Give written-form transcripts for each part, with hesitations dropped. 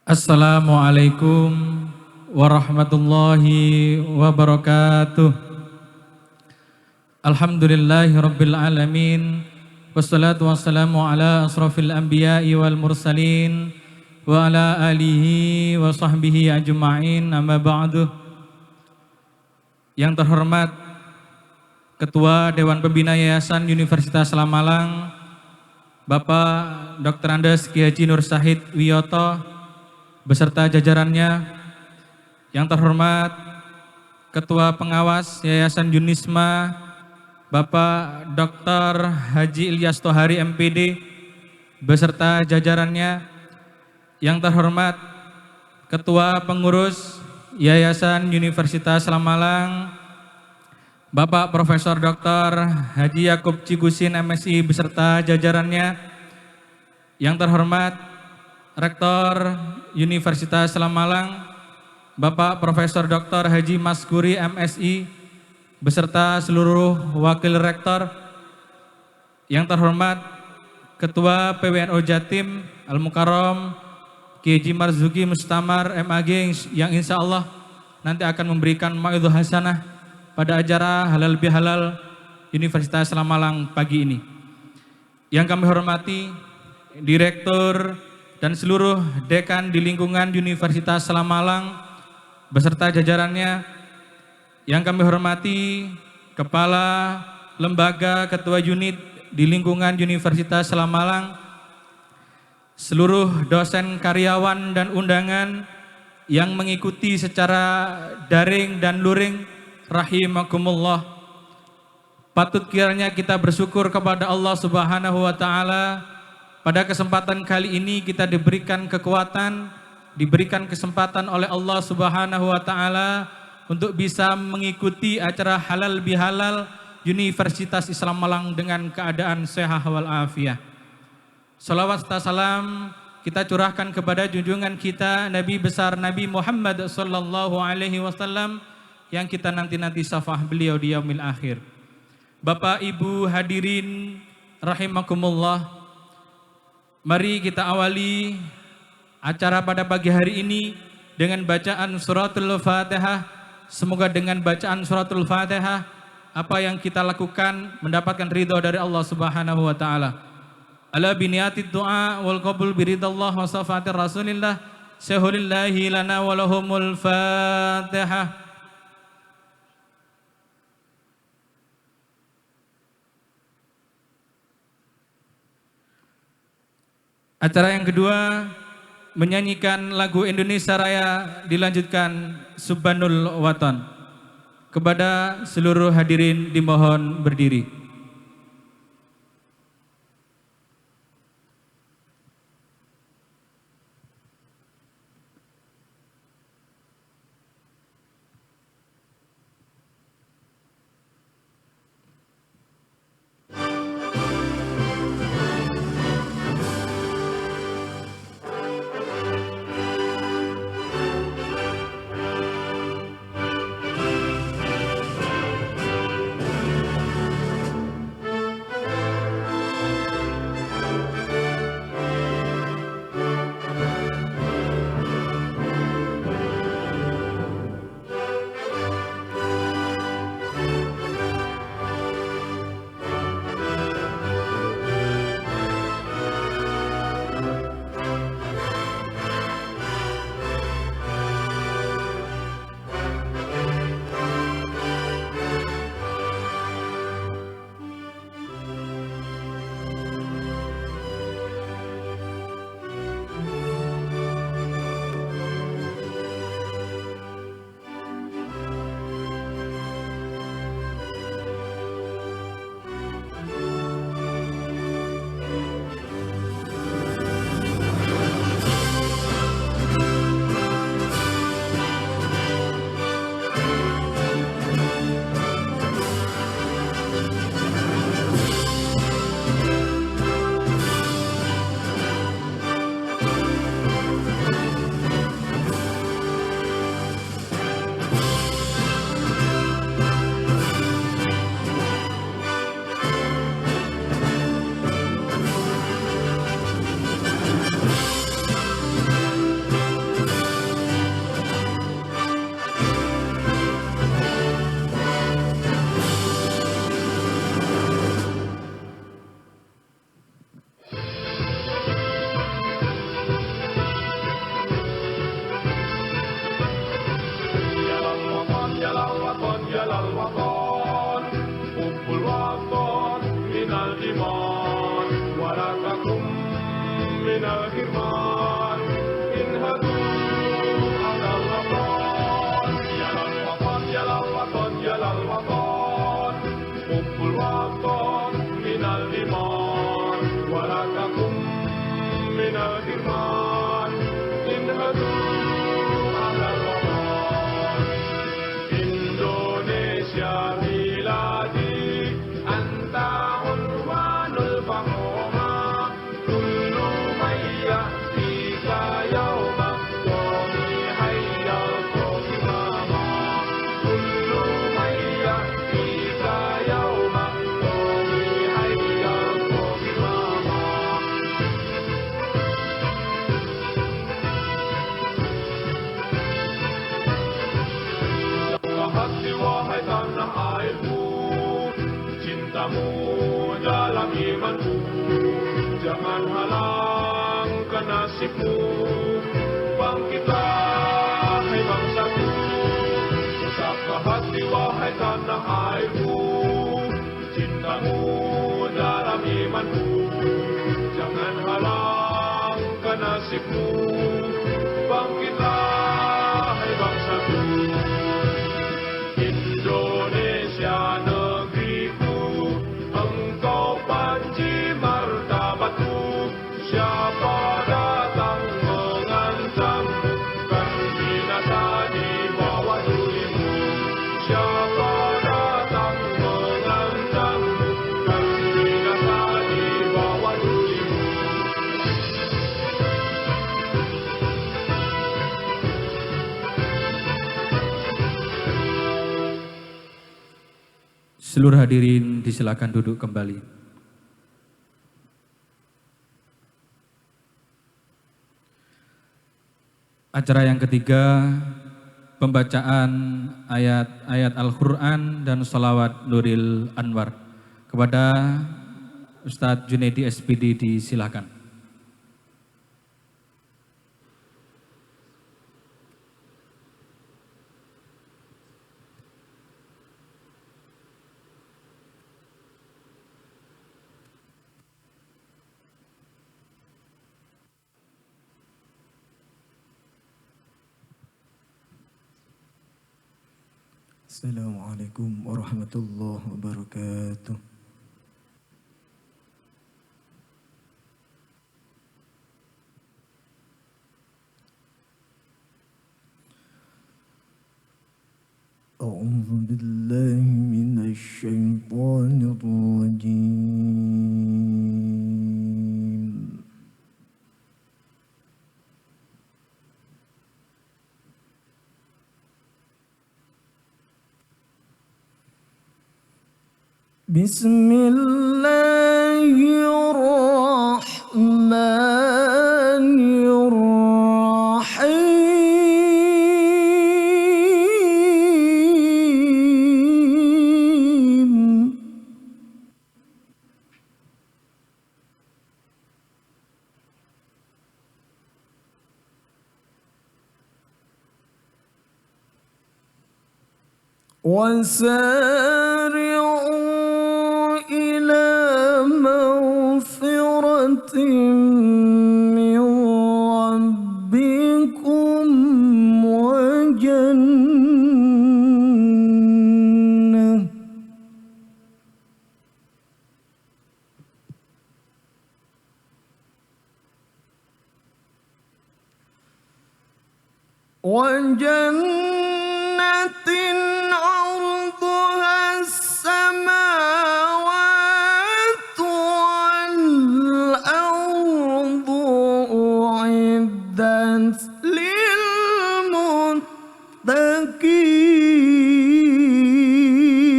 Assalamualaikum warahmatullahi wabarakatuh. Alhamdulillahi rabbil alamin. Wassalatu wassalamu ala asrafil anbiya'i wal mursalin wa ala alihi wa sahbihi ajma'in, amma ba'du. Yang terhormat Ketua Dewan Pembina Yayasan Universitas Lamalang, Bapak Dr. Andes Ki Haji Nur Syahid Wiyoto beserta jajarannya. Yang terhormat Ketua Pengawas Yayasan Yunisma, Bapak Dr. Haji Ilyas Tohari MPD beserta jajarannya. Yang terhormat Ketua Pengurus Yayasan Universitas Lamalang, Bapak Profesor Dr. Haji Yakub Cigusin MSI beserta jajarannya. Yang terhormat Rektor Universitas Lamalang, Bapak Profesor Dr. Haji Maskuri MSI beserta seluruh wakil rektor. Yang terhormat Ketua PWNO Jatim Al-Mukarram Ki Haji Marzuki Mustamar MAG yang insya Allah nanti akan memberikan mau'idhah hasanah pada acara halal bihalal Universitas Lamalang pagi ini. Yang kami hormati Direktur dan seluruh dekan di lingkungan Universitas Lamalang beserta jajarannya. Yang kami hormati Kepala Lembaga Ketua Unit di lingkungan Universitas Lamalang, seluruh dosen, karyawan, dan undangan yang mengikuti secara daring dan luring, rahimakumullah. Patut kiranya kita bersyukur kepada Allah Subhanahu wa Ta'ala. Pada kesempatan kali ini kita diberikan kekuatan, diberikan kesempatan oleh Allah Subhanahu wa Ta'ala untuk bisa mengikuti acara halal bihalal Universitas Islam Malang dengan keadaan sehat wal afiah. Salawat serta salam kita curahkan kepada junjungan kita Nabi besar Nabi Muhammad sallallahu alaihi wasallam yang kita nanti syafa'ah beliau di yaumil akhir. Bapak Ibu hadirin rahimakumullah, mari kita awali acara pada pagi hari ini dengan bacaan suratul Fatihah. Semoga dengan bacaan suratul Fatihah apa yang kita lakukan mendapatkan ridho dari Allah Subhanahu wa Ta'ala. Ala biniyatid du'a wal qabul biridallah wa safatir rasulillah syahurillahi lana walahumul Fatihah. Acara yang kedua menyanyikan lagu Indonesia Raya dilanjutkan Subhanul Watan. Kepada seluruh hadirin dimohon berdiri. الغرمان انهدوا على الوطن يا للوطن يا للوطن يا للوطن حب الوطن من الإيمان ولا تكن من الغرمان انهدوا على الوطن Indonesia بلادي أنت عنوان الفخامة كل من يأتيك يوما قومي هيا قومي ماما كل من يأتيك يوما قومي هيا قومي ماما Jaga hati wahai tanah airku, cintamu dalam imanku, jangan halangkan nasibmu, bangkitlah hai bangsaku. Jaga hati wahai tanah airku, cintamu dalam imanku, jangan halangkan nasibmu, bangkitlah hai bangsaku. Indonesia negeriku, engkau panji martabatku. Siapa datang mengancammu, kan binasa di bawah tulimu. Siapa datang mengancammu, kan binasa di bawah tulimu. Seluruh hadirin disilakan duduk kembali. Acara yang ketiga, pembacaan ayat-ayat Al-Quran dan sholawat Nuril Anwar. Kepada Ustadz Junaidi SPD disilakan. Assalamualaikum warahmatullahi wabarakatuh. A'udzu billahi minasy syaithanir rajim. Bismillahirrahmanirrahim. وسارعوا إلى مغفرة من ربكم وجنة عرضها السماوات والأرض أعدت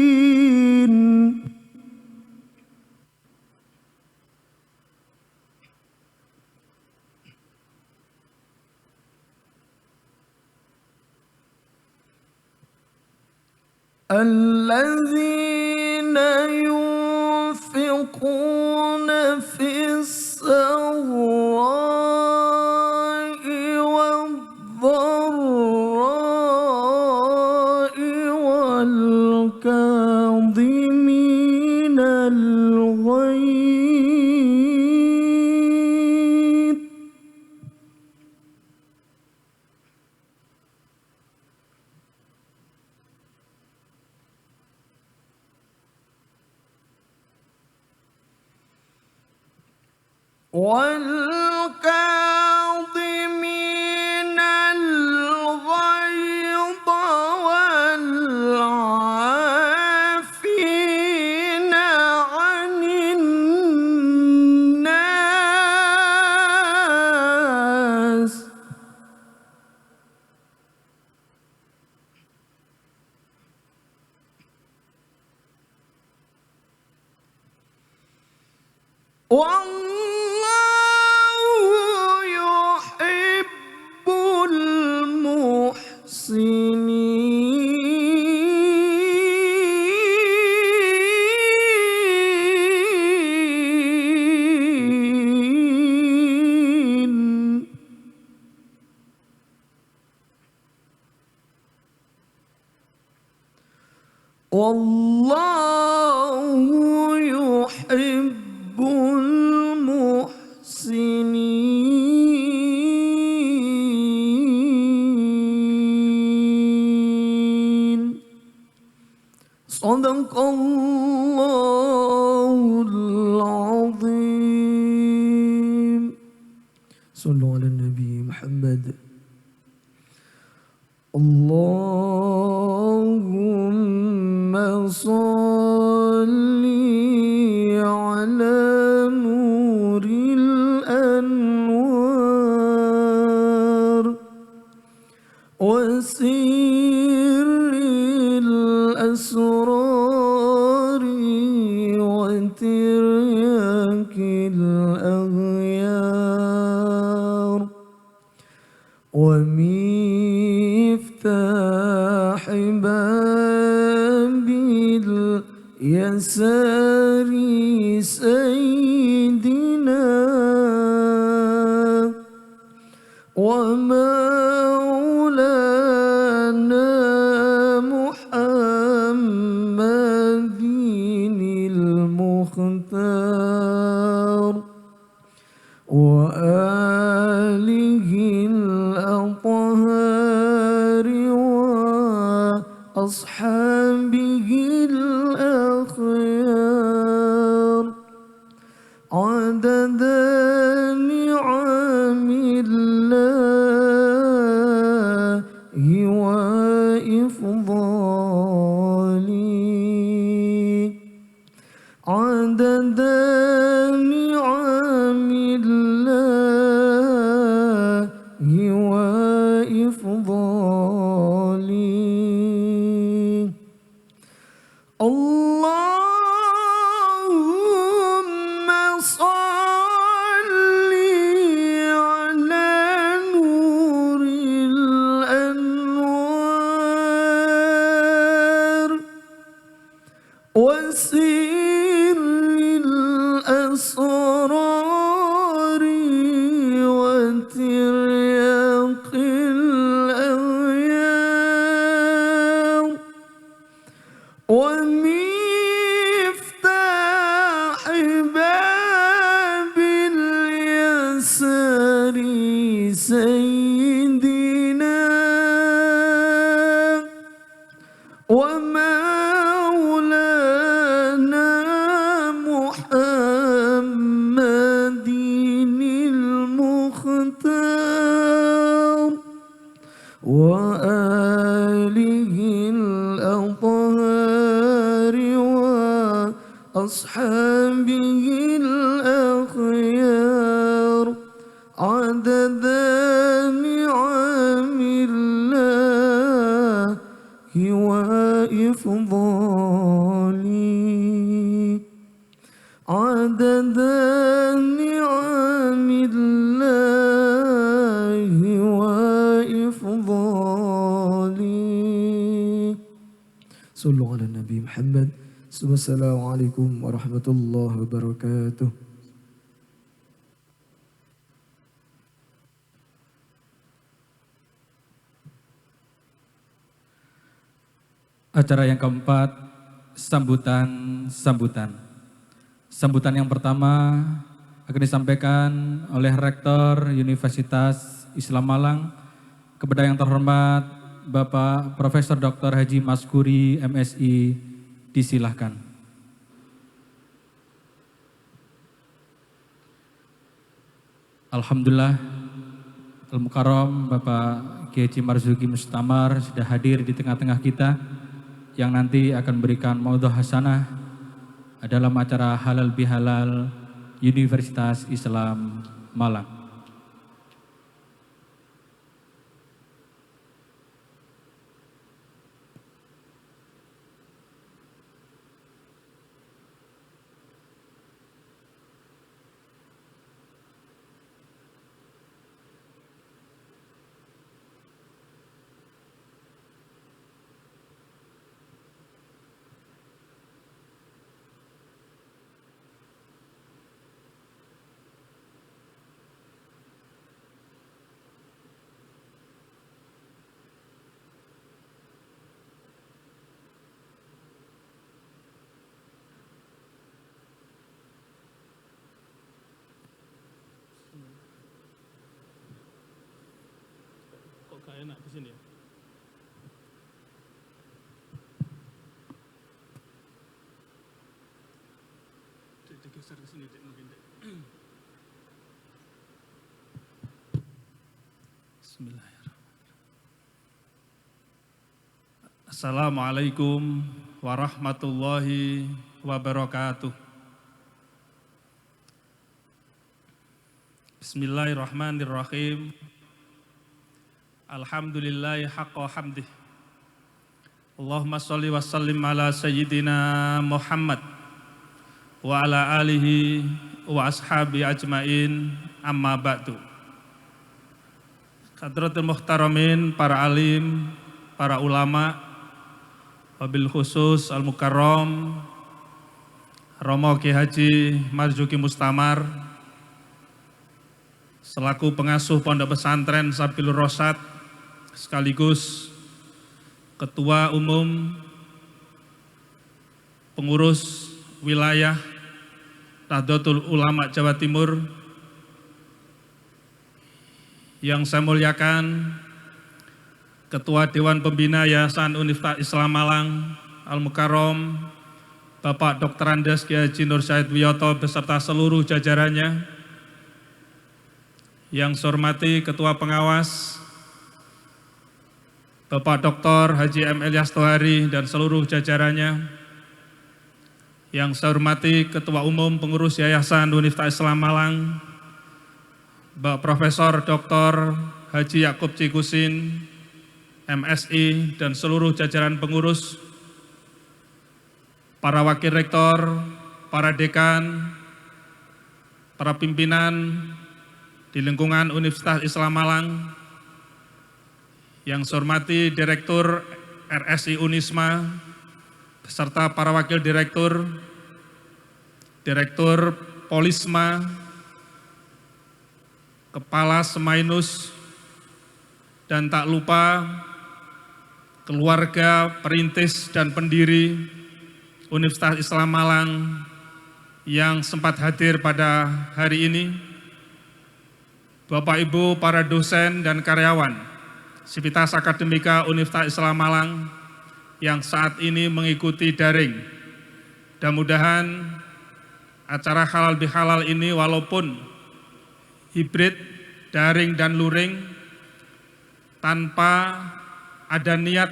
للمتقين الذين ينفقون في السراء والضراء والكاظمين الغيظ والكاظمين الغيظ والعافين عن الناس والله يحب المحسنين والله يحب المحسنين صدق الله العظيم صلوا على النبي محمد اللهم صل على نور الأنوار وسر الأسرار وترياك الأغيار ومفتاح باب اليسار سيدنا ومولانا محمد المختار وآله الأطهار وأصحابه الأخيار عدد نعم الله وإفضاله عدد نعم الله وإفضاله اللهم صل على نور الأنوار وسر الأسرار وترياق الأغيار ومفتاح باب اليسار سيدنا ومولانا محمد المختار وآله الأطهار وأصحابه الأخيار عدد نعم الله وإفضاله عدد نعم الله وإفضاله صلوا على النبي محمد السلام عليكم ورحمة الله وبركاته. Acara yang keempat, sambutan. Sambutan yang pertama akan disampaikan oleh Rektor Universitas Islam Malang kepada yang terhormat Bapak Profesor Dr. Haji Maskuri MSI, disilahkan. Alhamdulillah Al-Mukarram Bapak Kiai Haji Marzuki Mustamar sudah hadir di tengah-tengah kita yang nanti akan berikan maudhu hasanah dalam acara Halal Bihalal Universitas Islam Malang. Enak di sini ya. Digeser ke sini mungkin. Bismillahirrahmanirrahim. Assalamualaikum warahmatullahi wabarakatuh. Bismillahirrahmanirrahim. Alhamdulillahi haqqa hamdih. Allahumma sholli wa sallim ala sayyidina Muhammad wa ala alihi wa ashabi ajmain, amma ba'du. Hadratul muhtaramin, para alim, para ulama, wabil khusus Al-Mukarram Romo Kiai Haji Marzuki Mustamar selaku pengasuh Pondok Pesantren Sabilur Rasyad sekaligus Ketua Umum Pengurus Wilayah Nahdlatul Ulama Jawa Timur, yang saya muliakan Ketua Dewan Pembina Yayasan Universitas Islam Malang Al-Mukarram Bapak Dr. Andes Kiai Haji Nur Syahid Wiyoto beserta seluruh jajarannya, yang saya hormati Ketua Pengawas Bapak Dr. Haji M. Ilyas Tohari dan seluruh jajarannya, yang saya hormati Ketua Umum Pengurus Yayasan Universitas Islam Malang Bapak Profesor Dr. Haji Yakub Cikusin MSI dan seluruh jajaran pengurus, para wakil rektor, para dekan, para pimpinan di lingkungan Universitas Islam Malang, yang saya hormati Direktur RSI Unisma beserta para wakil direktur, Direktur Polisma, Kepala Semainus, dan tak lupa keluarga perintis dan pendiri Universitas Islam Malang yang sempat hadir pada hari ini, Bapak Ibu para dosen dan karyawan Sivitas Akademika Universitas Islam Malang yang saat ini mengikuti daring. Mudah-mudahan acara halal bihalal ini walaupun hibrid, daring dan luring, tanpa ada niat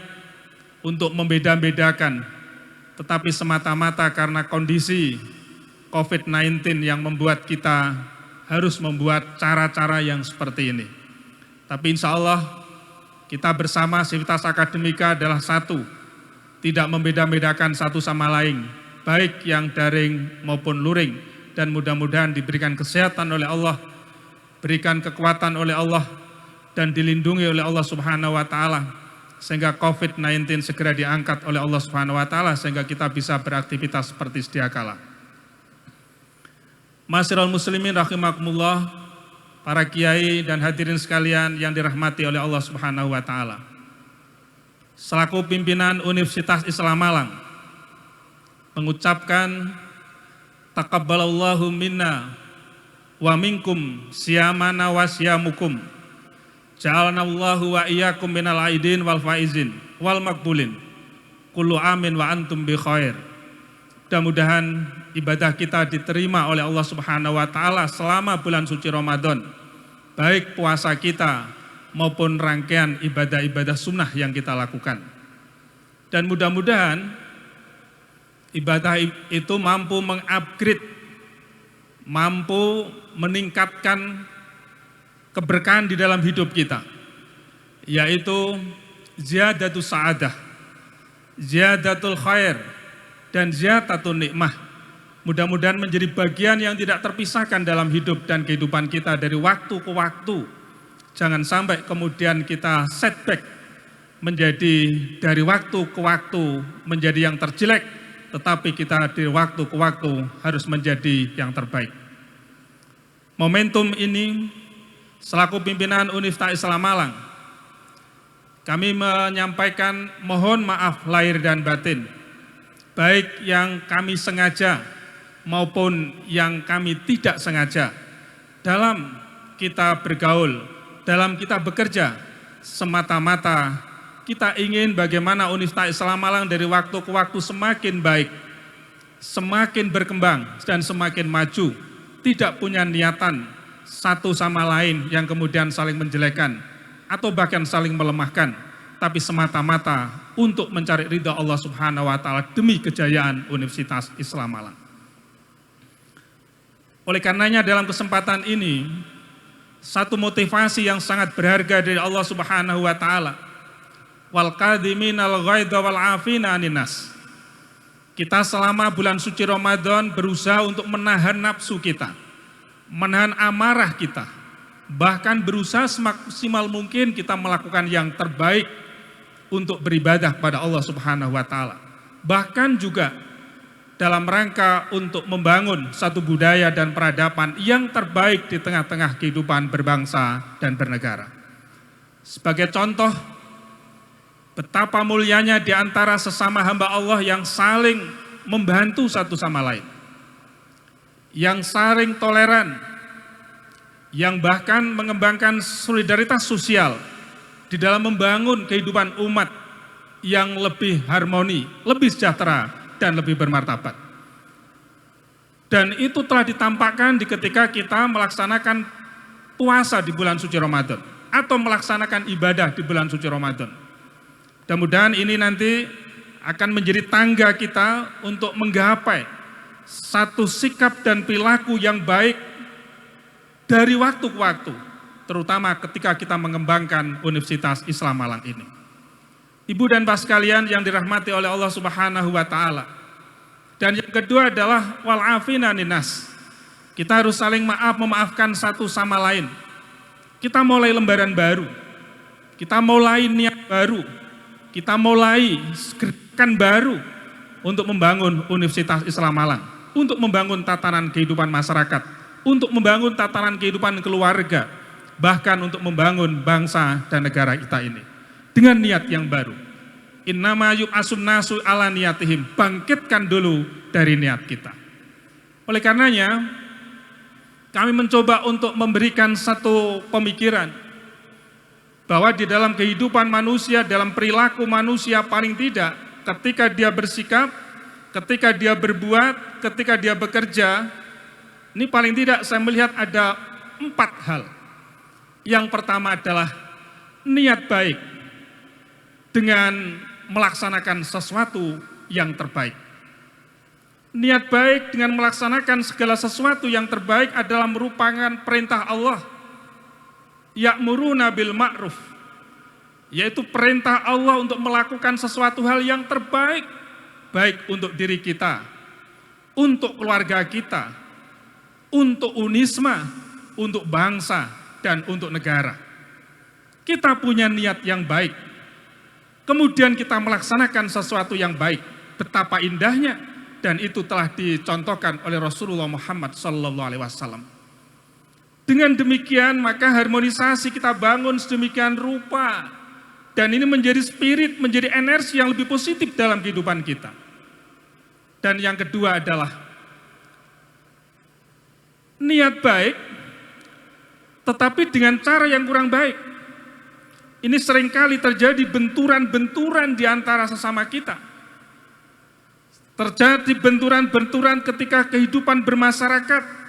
untuk membeda-bedakan, tetapi semata-mata karena kondisi COVID-19 yang membuat kita harus membuat cara-cara yang seperti ini. Tapi insya Allah kita bersama Sivitas Akademika adalah satu, tidak membeda-bedakan satu sama lain, baik yang daring maupun luring, dan mudah-mudahan diberikan kesehatan oleh Allah, berikan kekuatan oleh Allah, dan dilindungi oleh Allah Subhanahu wa Ta'ala, sehingga COVID-19 segera diangkat oleh Allah Subhanahu wa Ta'ala, sehingga kita bisa beraktivitas seperti sedia kala. Ma'asyiral muslimin rahimakumullah, para kiai dan hadirin sekalian yang dirahmati oleh Allah Subhanahu wa Ta'ala. Selaku pimpinan Universitas Islam Malang mengucapkan taqabbalallahu minna wa minkum siyamana wa siyamukum. Ja'alanallahu wa iyyakum minal aidin wal faizin wal makbulin. Kullu amin wa antum bi khair. Mudah-mudahan ibadah kita diterima oleh Allah Subhanahu wa Ta'ala selama bulan suci Ramadan, baik puasa kita maupun rangkaian ibadah-ibadah sunnah yang kita lakukan. Dan mudah-mudahan ibadah itu mampu mengupgrade, mampu meningkatkan keberkahan di dalam hidup kita, yaitu ziyadatus sa'adah, ziyadatul khair, dan ziyadatun nikmah. Mudah-mudahan menjadi bagian yang tidak terpisahkan dalam hidup dan kehidupan kita dari waktu ke waktu. Jangan sampai kemudian kita setback menjadi dari waktu ke waktu menjadi yang terjelek, tetapi kita dari waktu ke waktu harus menjadi yang terbaik. Momentum ini selaku pimpinan Universitas Islam Malang, kami menyampaikan mohon maaf lahir dan batin, baik yang kami sengaja maupun yang kami tidak sengaja dalam kita bergaul, dalam kita bekerja, semata-mata kita ingin bagaimana Universitas Islam Malang dari waktu ke waktu semakin baik, semakin berkembang dan semakin maju, tidak punya niatan satu sama lain yang kemudian saling menjelekkan atau bahkan saling melemahkan, tapi semata-mata untuk mencari ridha Allah Subhanahu wa taala demi kejayaan Universitas Islam Malang. Oleh karenanya dalam kesempatan ini, satu motivasi yang sangat berharga dari Allah Subhanahu wa taala, wal qadhiminal ghaidha wal 'afina 'anin nas. Kita selama bulan suci Ramadan berusaha untuk menahan nafsu kita, menahan amarah kita, bahkan berusaha semaksimal mungkin kita melakukan yang terbaik untuk beribadah pada Allah Subhanahu wa taala. Bahkan juga dalam rangka untuk membangun satu budaya dan peradaban yang terbaik di tengah-tengah kehidupan berbangsa dan bernegara. Sebagai contoh, betapa mulianya di antara sesama hamba Allah yang saling membantu satu sama lain, yang saling toleran, yang bahkan mengembangkan solidaritas sosial di dalam membangun kehidupan umat yang lebih harmoni, lebih sejahtera, dan lebih bermartabat. Dan itu telah ditampakkan di ketika kita melaksanakan puasa di bulan suci Ramadan atau melaksanakan ibadah di bulan suci Ramadan. Mudah-mudahan ini nanti akan menjadi tangga kita untuk menggapai satu sikap dan perilaku yang baik dari waktu ke waktu, terutama ketika kita mengembangkan Universitas Islam Malang ini. Ibu dan bapak sekalian yang dirahmati oleh Allah Subhanahu wa taala. Dan yang kedua adalah wal 'afina 'anin nas. Kita harus saling memaafkan satu sama lain. Kita mulai lembaran baru. Kita mulai niat baru. Kita mulai gerakan baru untuk membangun Universitas Islam Malang, untuk membangun tatanan kehidupan masyarakat, untuk membangun tatanan kehidupan keluarga, bahkan untuk membangun bangsa dan negara kita ini. Dengan niat yang baru. Innama yub'asun nasu ala niyatihim. Bangkitkan dulu dari niat kita. Oleh karenanya, kami mencoba untuk memberikan satu pemikiran bahwa di dalam kehidupan manusia, dalam perilaku manusia paling tidak, ketika dia bersikap, ketika dia berbuat, ketika dia bekerja, ini paling tidak saya melihat ada 4 hal. Yang pertama adalah niat baik dengan melaksanakan sesuatu yang terbaik. Niat baik dengan melaksanakan segala sesuatu yang terbaik adalah merupakan perintah Allah. Ya'muruna bil ma'ruf, yaitu perintah Allah untuk melakukan sesuatu hal yang terbaik, baik untuk diri kita, untuk keluarga kita, untuk unisma, untuk bangsa, dan untuk negara. Kita punya niat yang baik, kemudian kita melaksanakan sesuatu yang baik. Betapa indahnya, dan itu telah dicontohkan oleh Rasulullah Muhammad SAW. Dengan demikian maka harmonisasi kita bangun sedemikian rupa, dan ini menjadi spirit, menjadi energi yang lebih positif dalam kehidupan kita. Dan yang kedua adalah niat baik, tetapi dengan cara yang kurang baik. Ini seringkali terjadi benturan-benturan di antara sesama kita. Terjadi benturan-benturan ketika kehidupan bermasyarakat.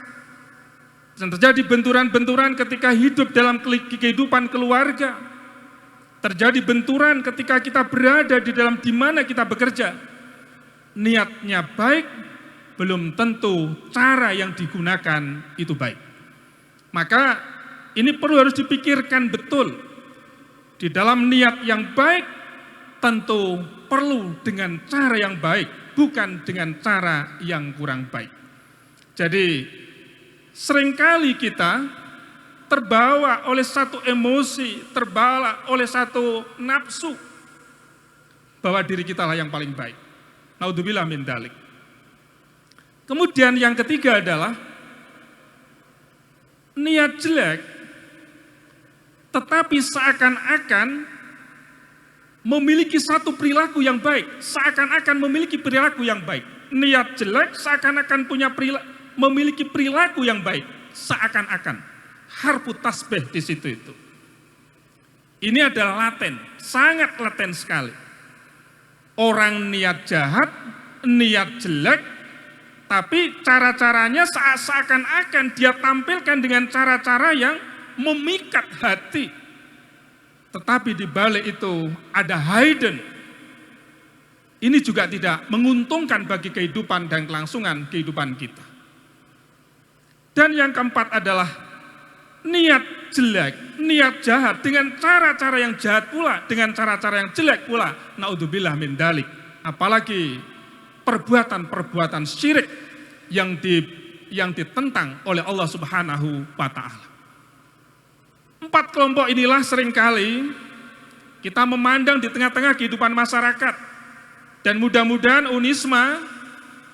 Terjadi benturan-benturan ketika hidup dalam kehidupan keluarga. Terjadi benturan ketika kita berada di dalam di mana kita bekerja. Niatnya baik, belum tentu cara yang digunakan itu baik. Maka ini perlu harus dipikirkan betul. Di dalam niat yang baik, tentu perlu dengan cara yang baik, bukan dengan cara yang kurang baik. Jadi seringkali kita terbawa oleh satu emosi, terbawa oleh satu nafsu, bahwa diri kita lah yang paling baik. Naudzubillah min dzalik. Kemudian yang ketiga adalah niat jelek, tetapi seakan-akan memiliki satu perilaku yang baik, seakan-akan memiliki perilaku yang baik. Niat jelek seakan-akan memiliki perilaku yang baik, seakan-akan. Harfu tasbih di situ itu. Ini adalah laten, sangat laten sekali. Orang niat jahat, niat jelek, tapi cara-caranya seakan-akan dia tampilkan dengan cara-cara yang memikat hati. Tetapi di balik itu ada hidden. Ini juga tidak menguntungkan bagi kehidupan dan kelangsungan kehidupan kita. Dan yang keempat adalah niat jelek, niat jahat dengan cara-cara yang jahat pula, dengan cara-cara yang jelek pula. Naudzubillah min dzalik. Apalagi perbuatan-perbuatan syirik yang ditentang oleh Allah Subhanahu wa taala. 4 kelompok inilah seringkali kita memandang di tengah-tengah kehidupan masyarakat. Dan mudah-mudahan Unisma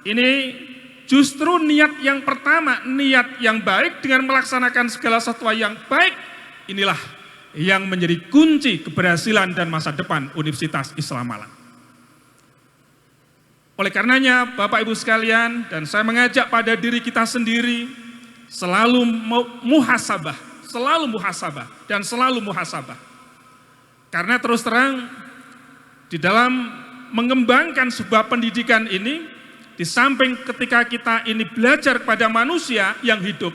ini justru niat yang pertama, niat yang baik dengan melaksanakan segala sesuatu yang baik, inilah yang menjadi kunci keberhasilan dan masa depan Universitas Islam Malang. Oleh karenanya Bapak Ibu sekalian, dan saya mengajak pada diri kita sendiri, selalu muhasabah, dan selalu muhasabah. Karena terus terang, di dalam mengembangkan sebuah pendidikan ini, di samping ketika kita ini belajar kepada manusia yang hidup,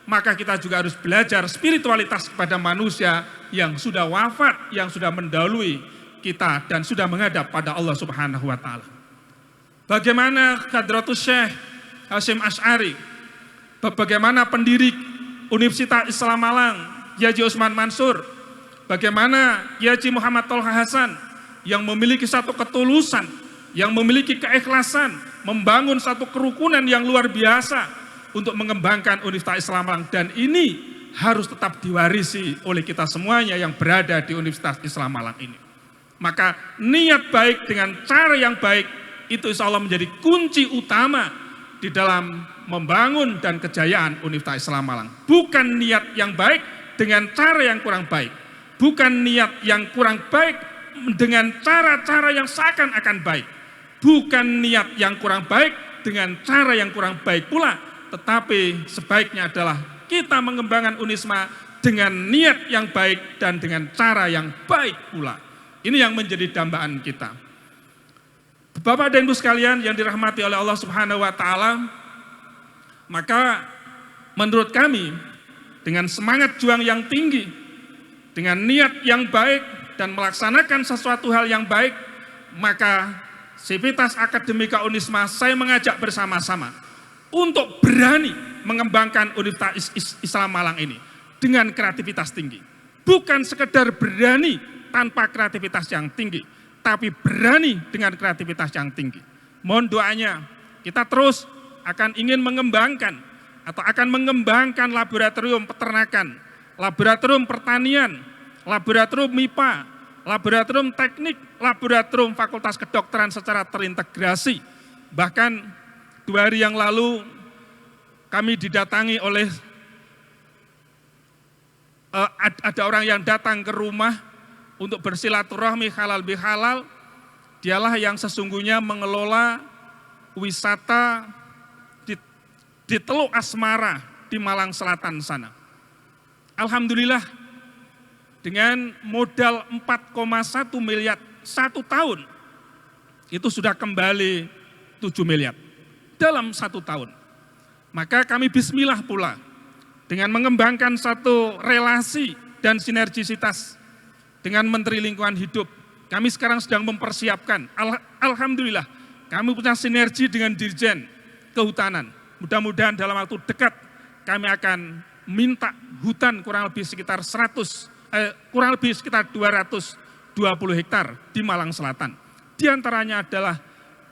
maka kita juga harus belajar spiritualitas kepada manusia yang sudah wafat, yang sudah mendahului kita dan sudah menghadap pada Allah Subhanahu wa taala. Bagaimana Hadratus Syekh Hasyim Asy'ari, bagaimana pendiri Universitas Islam Malang, Kiai Haji Usman Mansur, bagaimana Kiai Haji Muhammad Tolha Hasan yang memiliki satu ketulusan, yang memiliki keikhlasan, membangun satu kerukunan yang luar biasa untuk mengembangkan Universitas Islam Malang, dan ini harus tetap diwarisi oleh kita semuanya yang berada di Universitas Islam Malang ini. Maka niat baik dengan cara yang baik itu insya Allah menjadi kunci utama di dalam membangun dan kejayaan Universitas Islam Malang. Bukan niat yang baik dengan cara yang kurang baik, bukan niat yang kurang baik dengan cara-cara yang seakan-akan baik, bukan niat yang kurang baik dengan cara yang kurang baik pula, tetapi sebaiknya adalah kita mengembangkan Unisma dengan niat yang baik dan dengan cara yang baik pula. Ini yang menjadi dambaan kita. Bapak dan Ibu sekalian yang dirahmati oleh Allah Subhanahu wa taala, maka menurut kami dengan semangat juang yang tinggi, dengan niat yang baik dan melaksanakan sesuatu hal yang baik, maka Sivitas Akademika Unisma saya mengajak bersama-sama untuk berani mengembangkan Universitas Islam Malang ini dengan kreativitas tinggi. Bukan sekedar berani tanpa kreativitas yang tinggi, tapi berani dengan kreativitas yang tinggi. Mohon doanya, kita terus akan ingin mengembangkan atau akan mengembangkan laboratorium peternakan, laboratorium pertanian, laboratorium MIPA, laboratorium teknik, laboratorium fakultas kedokteran secara terintegrasi. Bahkan 2 hari yang lalu kami didatangi oleh ada orang yang datang ke rumah untuk bersilaturahmi halal bihalal. Dialah yang sesungguhnya mengelola wisata di Teluk Asmara di Malang Selatan sana. Alhamdulillah, dengan modal 4,1 miliar 1 tahun, itu sudah kembali 7 miliar dalam 1 tahun. Maka kami bismillah pula dengan mengembangkan satu relasi dan sinergisitas dengan Menteri Lingkungan Hidup. Kami sekarang sedang mempersiapkan, alhamdulillah, kami punya sinergi dengan Dirjen Kehutanan. Mudah-mudahan dalam waktu dekat kami akan minta hutan kurang lebih sekitar 220 hektar di Malang Selatan. Di antaranya adalah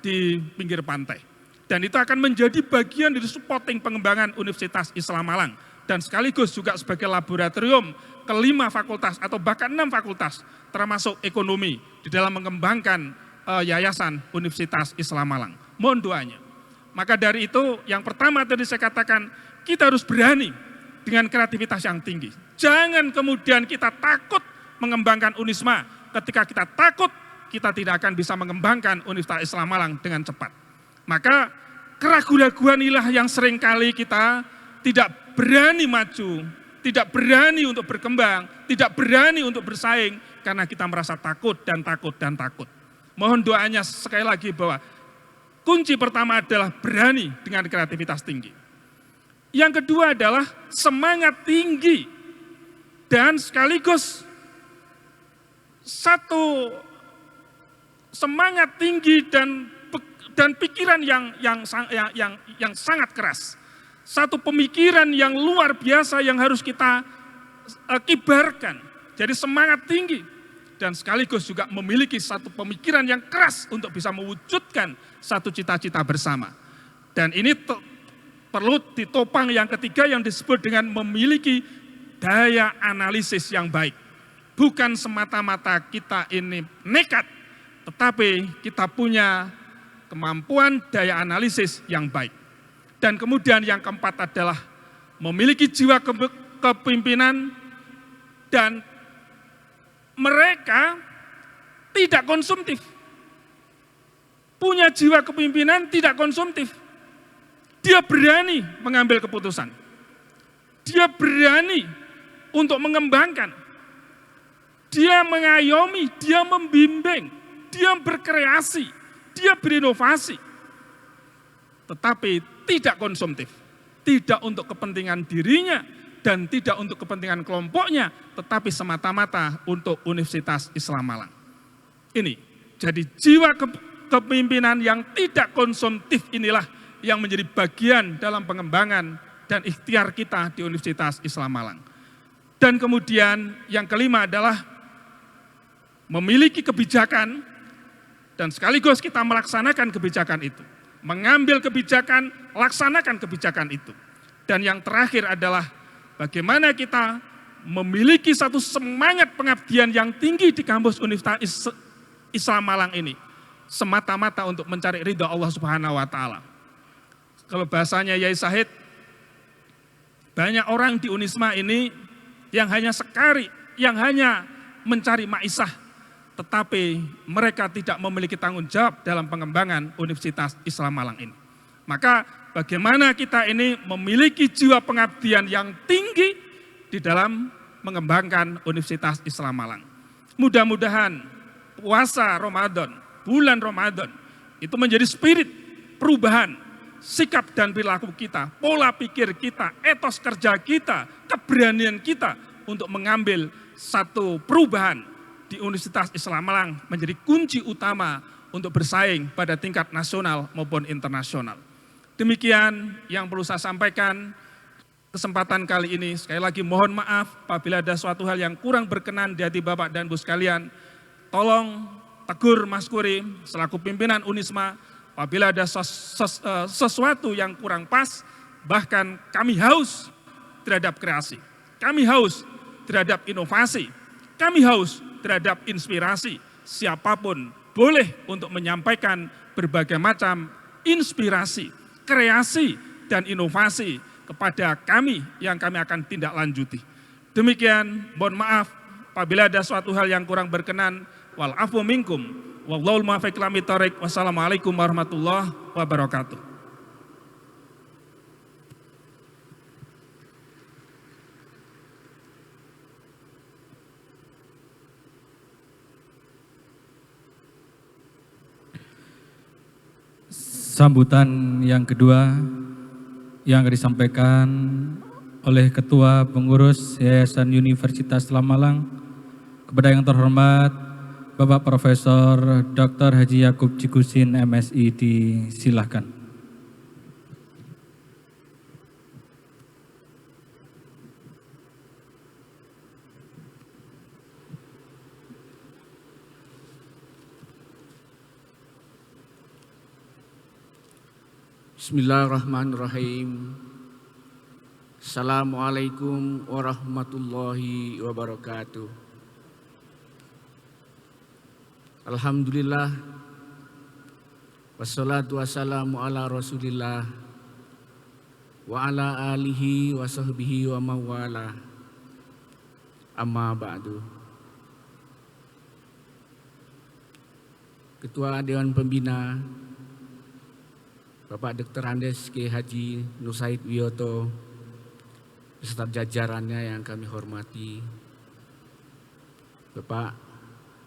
di pinggir pantai. Dan itu akan menjadi bagian dari supporting pengembangan Universitas Islam Malang. Dan sekaligus juga sebagai laboratorium ke-5 fakultas atau bahkan 6 fakultas termasuk ekonomi di dalam mengembangkan Yayasan Universitas Islam Malang. Mohon doanya. Maka dari itu yang pertama tadi saya katakan kita harus berani dengan kreativitas yang tinggi. Jangan kemudian kita takut mengembangkan Unisma. Ketika kita takut kita tidak akan bisa mengembangkan Universitas Islam Malang dengan cepat. Maka keraguan-raguan inilah yang seringkali kita tidak berani maju, tidak berani untuk berkembang, tidak berani untuk bersaing karena kita merasa takut dan takut dan takut. Mohon doanya sekali lagi bahwa kunci pertama adalah berani dengan kreativitas tinggi. Yang kedua adalah semangat tinggi dan sekaligus satu semangat tinggi dan pikiran yang sangat keras. Satu pemikiran yang luar biasa yang harus kita kibarkan. Jadi semangat tinggi dan sekaligus juga memiliki satu pemikiran yang keras untuk bisa mewujudkan satu cita-cita bersama. Dan ini perlu ditopang yang ketiga yang disebut dengan memiliki daya analisis yang baik. Bukan semata-mata kita ini nekat, tetapi kita punya kemampuan daya analisis yang baik. Dan kemudian yang keempat adalah memiliki jiwa kepemimpinan dan mereka tidak konsumtif. Punya jiwa kepemimpinan tidak konsumtif. Dia berani mengambil keputusan. Dia berani untuk mengembangkan. Dia mengayomi, dia membimbing, dia berkreasi, dia berinovasi. Tetapi tidak konsumtif. Tidak untuk kepentingan dirinya dan tidak untuk kepentingan kelompoknya, tetapi semata-mata untuk Universitas Islam Malang. Ini, jadi jiwa kepemimpinan yang tidak konsumtif inilah yang menjadi bagian dalam pengembangan dan ikhtiar kita di Universitas Islam Malang. Dan kemudian yang kelima adalah memiliki kebijakan dan sekaligus kita melaksanakan kebijakan itu. Mengambil kebijakan, laksanakan kebijakan itu. Dan yang terakhir adalah bagaimana kita memiliki satu semangat pengabdian yang tinggi di kampus Universitas Islam Malang ini. Semata-mata untuk mencari ridha Allah Subhanahu wa Ta'ala. Kalau bahasanya Yai Sahid, banyak orang di Unisma ini yang hanya sekari, yang hanya mencari maisah, tetapi mereka tidak memiliki tanggung jawab dalam pengembangan Universitas Islam Malang ini. Maka bagaimana kita ini memiliki jiwa pengabdian yang tinggi di dalam mengembangkan Universitas Islam Malang. Mudah-mudahan puasa Ramadan, bulan Ramadan, itu menjadi spirit perubahan sikap dan perilaku kita, pola pikir kita, etos kerja kita, keberanian kita untuk mengambil satu perubahan di Universitas Islam Malang menjadi kunci utama untuk bersaing pada tingkat nasional maupun internasional. Demikian yang perlu saya sampaikan kesempatan kali ini. Sekali lagi mohon maaf apabila ada suatu hal yang kurang berkenan di hati Bapak dan Ibu sekalian. Tolong tegur Mas Kuri selaku pimpinan Unisma apabila ada sesuatu yang kurang pas, bahkan kami haus terhadap kreasi. Kami haus terhadap inovasi. Kami haus terhadap inspirasi. Siapapun boleh untuk menyampaikan berbagai macam inspirasi, kreasi, dan inovasi kepada kami yang kami akan tindak lanjuti. Demikian, mohon maaf apabila ada suatu hal yang kurang berkenan. Wal afu minkum. Wallahul muwaffiq ila thoriq. Wassalamualaikum warahmatullahi wabarakatuh. Sambutan yang kedua yang akan disampaikan oleh Ketua Pengurus Yayasan Universitas Islam Malang, kepada yang terhormat Bapak Profesor Dr. Haji Yakub Cikusin MSI, disilahkan. Bismillahirrahmanirrahim. Assalamualaikum warahmatullahi wabarakatuh. Alhamdulillah, wassalatu wassalamu ala rasulillah wa ala alihi wa sahbihi wa mawala, amma ba'du. Ketua Dewan Pembina Bapak Dr. Andes K. Haji Nur Said Wiyoto beserta jajarannya yang kami hormati, Bapak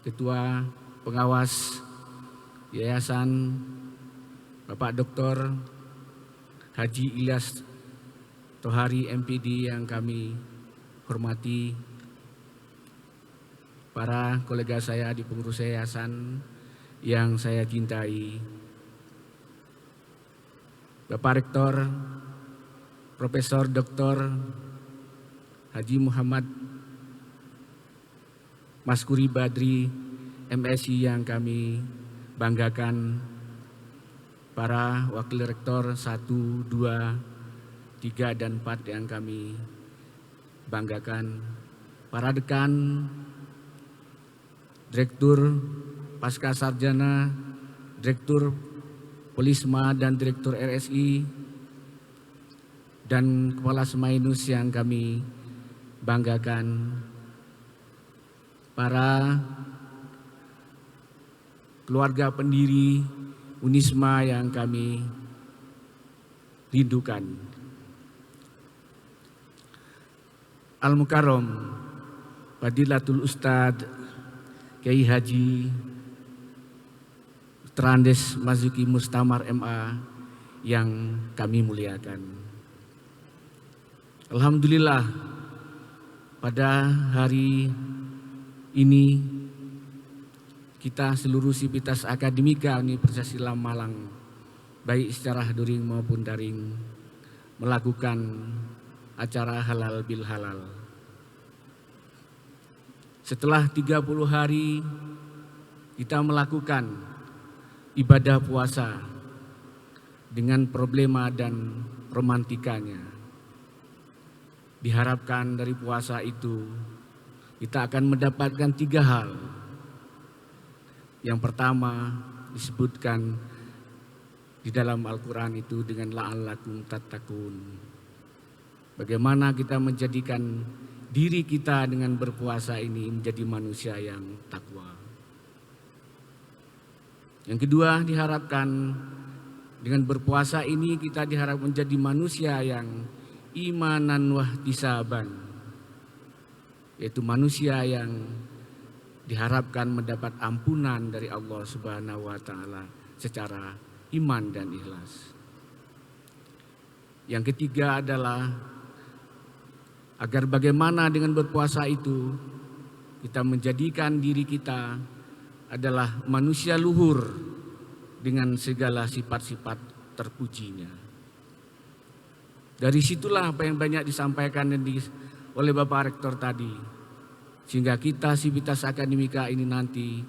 Ketua Pengawas Yayasan Bapak Dr. Haji Ilyas Tohari MPD yang kami hormati, para kolega saya di pengurus yayasan yang saya cintai, Bapak Rektor Profesor Dr. Haji Muhammad Maskuri Badri MSI yang kami banggakan, para Wakil Rektor 1, 2, 3, dan 4 yang kami banggakan, para Dekan, Direktur Pasca Sarjana, Direktur Polisma dan Direktur RSI, dan Kepala Semainus yang kami banggakan, para keluarga pendiri Unisma yang kami rindukan. Al-Mukarram Fadilatul Ustadz Kiai Haji Andes Mazuki Mustamar MA yang kami muliakan. Alhamdulillah, pada hari ini kita seluruh sivitas akademika Universitas Islam Malang, baik secara daring maupun daring, melakukan acara halal bil halal. Setelah 30 hari kita melakukan ibadah puasa dengan problema dan romantikanya. Diharapkan dari puasa itu kita akan mendapatkan 3 hal. Yang pertama disebutkan di dalam Al-Quran itu dengan la'allakum tattaqun. Bagaimana kita menjadikan diri kita dengan berpuasa ini menjadi manusia yang takwa. Yang kedua, diharapkan dengan berpuasa ini kita diharap menjadi manusia yang imanan wahtisaban, yaitu manusia yang diharapkan mendapat ampunan dari Allah Subhanahu wa Ta'ala secara iman dan ikhlas. Yang ketiga adalah agar bagaimana dengan berpuasa itu kita menjadikan diri kita adalah manusia luhur dengan segala sifat-sifat terpujinya. Dari situlah apa yang banyak disampaikan oleh Bapak Rektor tadi, sehingga kita sivitas akademika ini nanti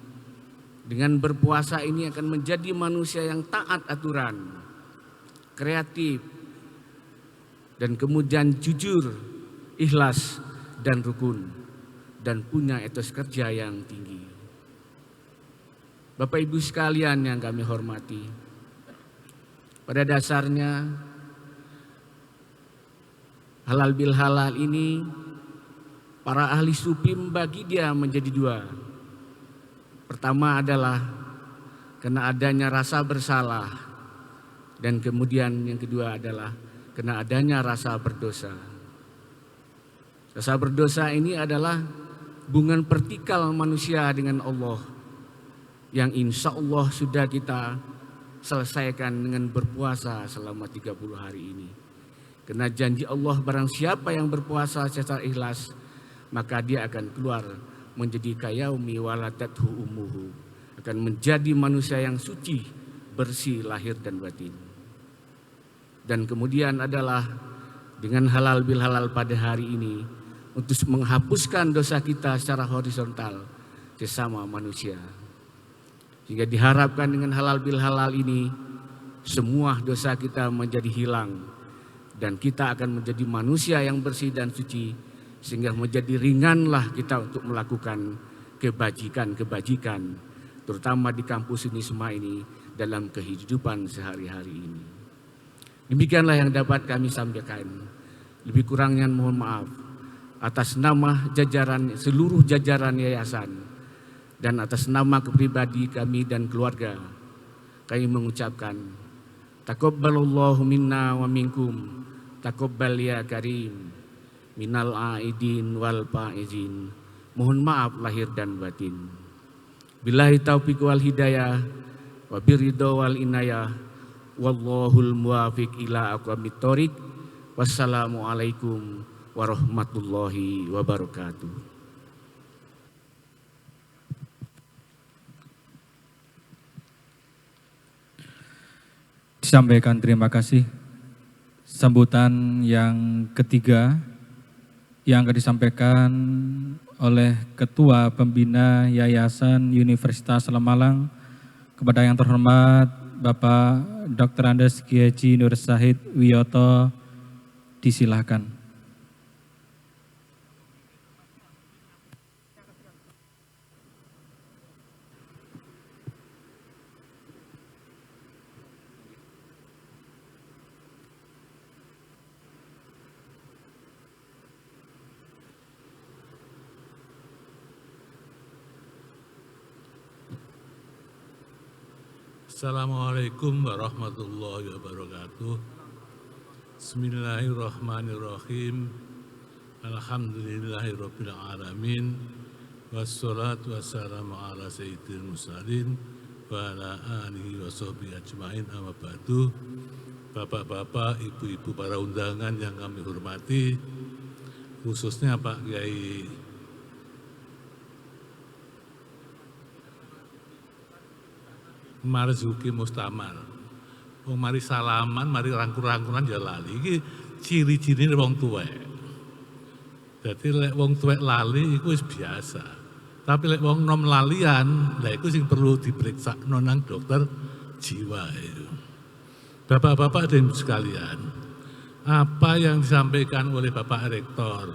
dengan berpuasa ini akan menjadi manusia yang taat aturan, kreatif, dan kemudian jujur, ikhlas, dan rukun, dan punya etos kerja yang tinggi. Bapak Ibu sekalian yang kami hormati, pada dasarnya halal bil halal ini para ahli sufi membagi dia menjadi 2. Pertama adalah karena adanya rasa bersalah, dan kemudian yang kedua adalah karena adanya rasa berdosa. Rasa berdosa ini adalah hubungan vertikal manusia dengan Allah, yang insya Allah sudah kita selesaikan dengan berpuasa selama 30 hari ini. Karena janji Allah, barang siapa yang berpuasa secara ikhlas, maka dia akan keluar menjadi kayaumi waladathu ummuhu, akan menjadi manusia yang suci, bersih lahir dan batin. Dan kemudian adalah dengan halal bil halal pada hari ini untuk menghapuskan dosa kita secara horizontal sesama manusia. Sehingga diharapkan dengan halal bil halal ini semua dosa kita menjadi hilang dan kita akan menjadi manusia yang bersih dan suci, sehingga menjadi ringanlah kita untuk melakukan kebajikan-kebajikan, terutama di kampus Unisma ini dalam kehidupan sehari-hari ini. Demikianlah yang dapat kami sampaikan. Lebih kurangnya mohon maaf atas nama jajaran, seluruh jajaran yayasan, dan atas nama kepribadi kami dan keluarga, kami mengucapkan taqabbalallahu minna wa minkum, taqabbal ya karim, minal aidin wal faizin. Mohon maaf lahir dan batin. Billahi taufiq wal hidayah wa biridha wal inayah, wallahul muwafiq ila aqwamit thoriq. Wassalamualaikum warahmatullahi wabarakatuh. Disampaikan terima kasih. Sambutan yang ketiga yang akan disampaikan oleh Ketua Pembina Yayasan Universitas Malang kepada yang terhormat Bapak Dr. Andes Kiai Haji Nur Syahid Wiyoto, disilahkan. Assalamualaikum warahmatullahi wabarakatuh. Bismillahirrahmanirrahim. Alhamdulillahirabbil alamin. Wassalatu wassalamu ala sayyidil mursalin wa ala alihi washabbihi ajmain, amma ba'du. Bapak-bapak, ibu-ibu para undangan yang kami hormati, khususnya Pak Kiai Marzuki Mustamar. Wong mari salaman, mari rangkul-rangkulan ya lali. Iki ciri-cirine wong tuwek. Dadi lek wong tuwek lali iku wis biasa. Tapi lek wong nom lalian, lha iku sing perlu diperiksa nang dokter jiwa itu. Bapak-bapak dan ibu sekalian, apa yang disampaikan oleh Bapak Rektor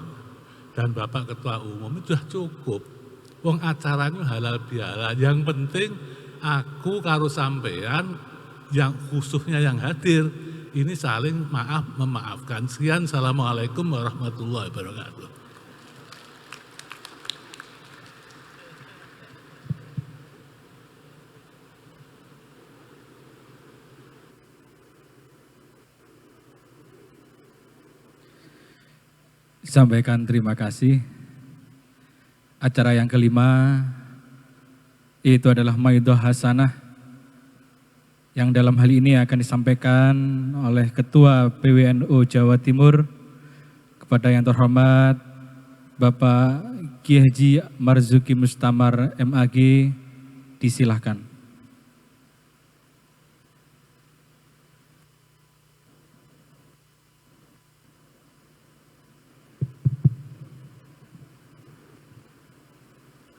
dan Bapak Ketua Umum itu sudah cukup. Wong acaranya halal bihalal. Yang penting aku karo sampean yang khususnya yang hadir ini saling memaafkan. Sekian, assalamualaikum warahmatullahi wabarakatuh. Sampaikan terima kasih. Acara yang kelima itu adalah Maidoh Hasanah yang dalam hal ini akan disampaikan oleh Ketua PWNU Jawa Timur kepada yang terhormat Bapak Kiai Haji Marzuki Mustamar MAG, disilahkan.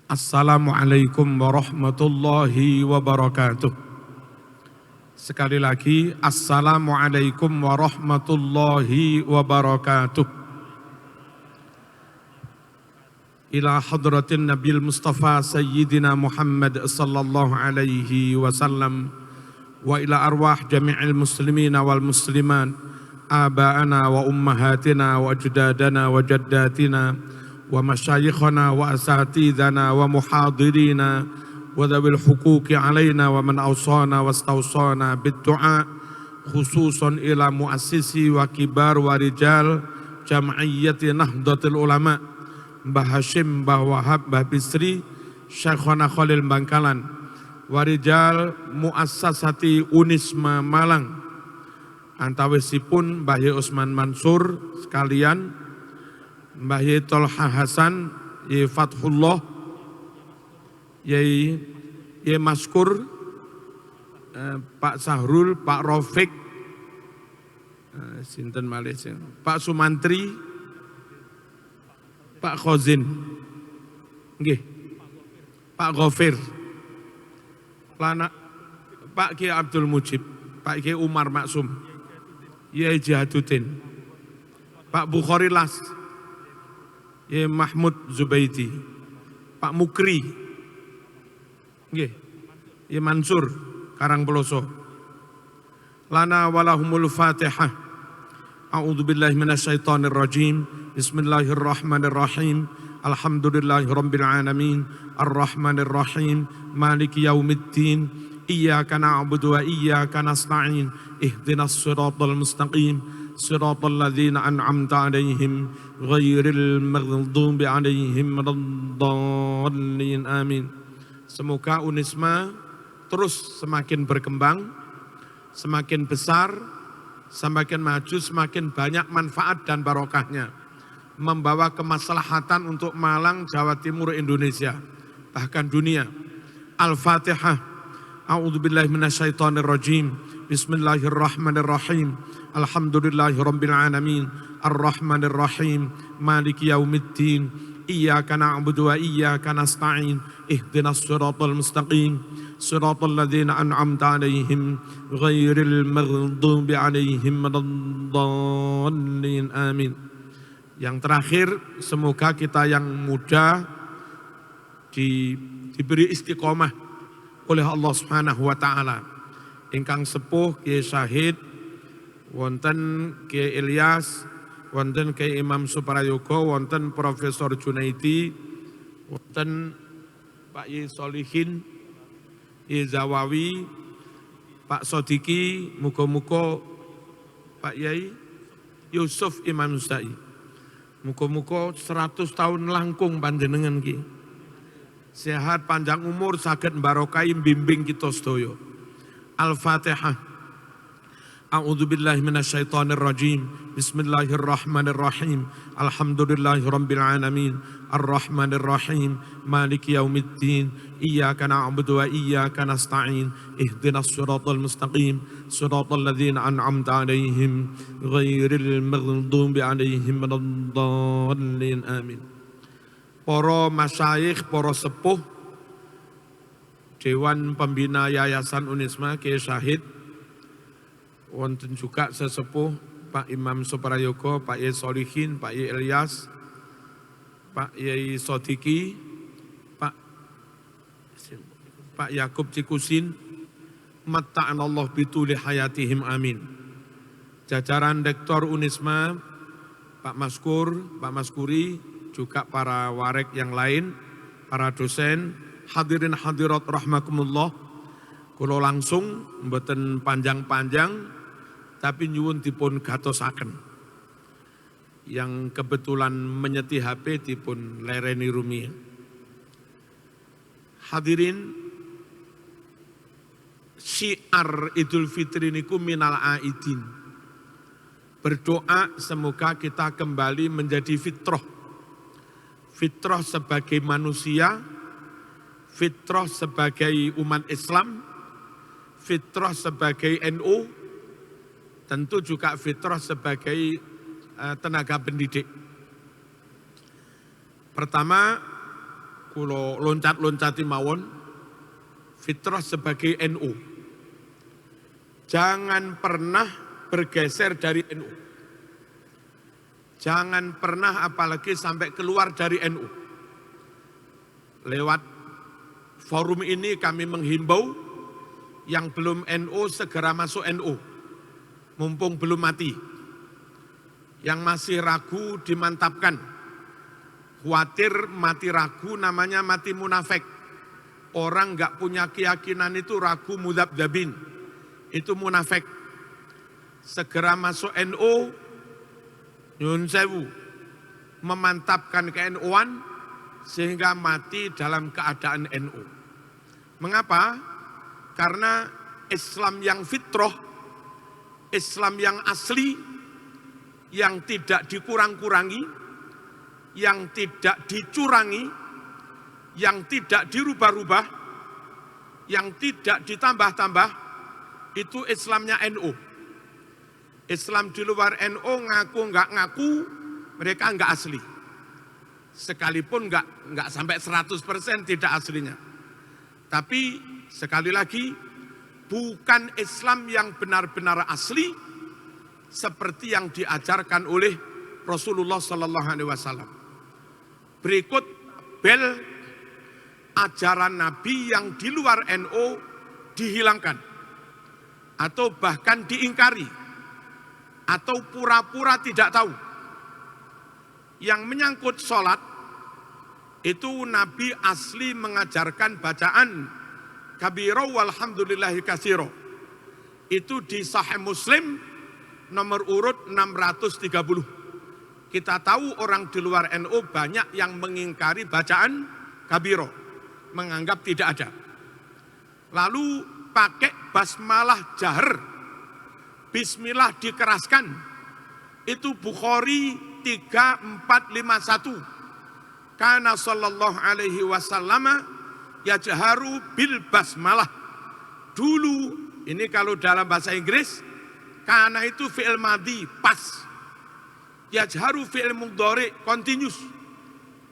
Assalamualaikum warahmatullahi wabarakatuh. Sekali lagi, Assalamualaikum warahmatullahi wabarakatuh. Ila hadratin Nabil Mustafa Sayyidina Muhammad sallallahu alaihi wasallam wa ila arwah jami'il muslimina wal muslimat, aba'ana wa ummahatina wa ajdadana wa jaddatina wa masyayikhana wa asatidana wa muhadirina wa dhawil huquqi alaina wa man awsana wa stawsana bid-du'a, khususan ila muassisi wa kibar wa rijal jam'iyyati Nahdlatul Ulama Mbah Hashim, Mbah Wahab, Mbah Bisri, Syekhona Khalil Bangkalan, wa rijal muassasati Unisma Malang, Antawisipun Mbah Yai Usman Mansur sekalian, Mbah Yai Tolha Hasan, Yai Fathullah, Yai Maskur, Pak Sahrul, Pak Rafiq, sinten Malaysia, Pak Sumantri, Pak Khozin, nggih, Pak Ghafir, Lana, Pak Kiai Abdul Mujib, Pak Kiai Umar Maksum, Yai Jihaduddin, Pak Bukhari Las, Yai Mahmud Zubaidi, Pak Mukri, nggih, Yai Mansur Karangpeloso. Lana walahumul Fatihah. A'udzubillahi minasyaitonir rajim. Bismillahirrahmanirrahim. Alhamdulillahirabbil alamin. Arrahmanir rahim. Maliki yaumiddin. Iyyaka na'budu wa iyyaka nasta'in. Ihdinas siratal mustaqim. Siratal ladzina an'amta 'alaihim ghairil maghdubi 'alaihim waladdallin. Amin. Semoga Unisma terus semakin berkembang, semakin besar, semakin maju, semakin banyak manfaat dan barokahnya, membawa kemaslahatan untuk Malang, Jawa Timur, Indonesia, bahkan dunia. Al-Fatihah. A'udzubillahi minasyaitonirrajim. Bismillahirrahmanirrahim. Alhamdulillahirabbil alamin. Arrahmanir rahim. Maliki yaumiddin. Iyyaka na'budu wa iyyaka nasta'in. Ihdinas siratal mustaqim. Siratal ladzina an'amta 'alaihim ghairil maghdubi 'alaihim waladdallin. Amin. Yang terakhir, semoga kita yang muda diberi istiqomah oleh Allah Subhanahu wa taala. Ingkang sepuh Kiai Syahid, wonten Kiai Ilyas, wonten Kiai Imam Suprayoga, wonten Profesor Junaidi, wonten Pak Yai Solihin, Yai Zawawi, Pak Sodiki, muga-muga Pak Yai Yusuf Imam Mustai, muga-muga 100 tahun langkung panjenengan ki, sehat panjang umur, saged barokai bimbing kita sedaya. Al-Fatihah. A'udzubillahi minasyaitonirrajim. Bismillahirrahmanirrahim. Alhamdulillahirabbil alamin. Arrahmanir rahim. Maliki yaumiddin. Iyyaka na'budu wa iyyaka nasta'in. Ihdinas siratal mustaqim. Siratal ladzina an'amta 'alaihim ghairil maghdubi 'alaihim waladdallin. Amin. Para masyayikh, para sepuh Dewan Pembina Yayasan Unisma Kiai Syahid, wonten juga sesepuh Pak Imam Suprayoga, Pak Yai Solihin, Pak Yai Ilyas, Pak Yai Sodiki, Pak Yakub Cikusin, matta'anallah bituli hayatihim amin. Jajaran Rektor Unisma, Pak Maskur, Pak Maskuri, juga para warek yang lain, para dosen, hadirin hadirat rahmakumullah. Kula langsung mboten panjang-panjang tapi nyuwun dipun gatosaken. Yang kebetulan menyeti HP dipun lereni rumiyin. Hadirin, syiar Idul Fitri niku minal aidin. Berdoa semoga kita kembali menjadi fitrah. Fitrah sebagai manusia, fitrah sebagai umat Islam, fitrah sebagai NU, tentu juga fitrah sebagai tenaga pendidik. Pertama, kulo loncat-loncati mawon, fitrah sebagai NU. Jangan pernah bergeser dari NU. Jangan pernah apalagi sampai keluar dari NU. Lewat forum ini kami menghimbau yang belum NU segera masuk NU, mumpung belum mati. Yang masih ragu dimantapkan. Khawatir mati ragu namanya mati munafik. Orang nggak punya keyakinan itu ragu mudzabdzabin. Itu munafik. Segera masuk NU, nyun sewu, memantapkan ke NU-an sehingga mati dalam keadaan NU. Mengapa? Karena Islam yang fitrah Islam yang asli, yang tidak dikurang-kurangi, yang tidak dicurangi, yang tidak dirubah-rubah, yang tidak ditambah-tambah, itu Islamnya NU. Islam di luar NU ngaku nggak ngaku, mereka nggak asli. Sekalipun nggak sampai 100% tidak aslinya. Tapi sekali lagi, bukan Islam yang benar-benar asli seperti yang diajarkan oleh Rasulullah Sallallahu Alaihi Wasallam. Berikut tabel ajaran Nabi yang di luar NU dihilangkan atau bahkan diingkari atau pura-pura tidak tahu. Yang menyangkut sholat, itu Nabi asli mengajarkan bacaan kabiro walhamdulillahi katsiro. Itu di Sahih Muslim nomor urut 630. Kita tahu orang di luar NU banyak yang mengingkari bacaan kabiro, menganggap tidak ada. Lalu pakai basmalah jahar, bismillah dikeraskan. Itu Bukhari 3451. Kana sallallahu alaihi wasallam yajharu bil basmalah. Dulu, ini kalau dalam bahasa Inggris, kana itu fi'il madhi, pas. Yajharu fi'il mudhari, continuous.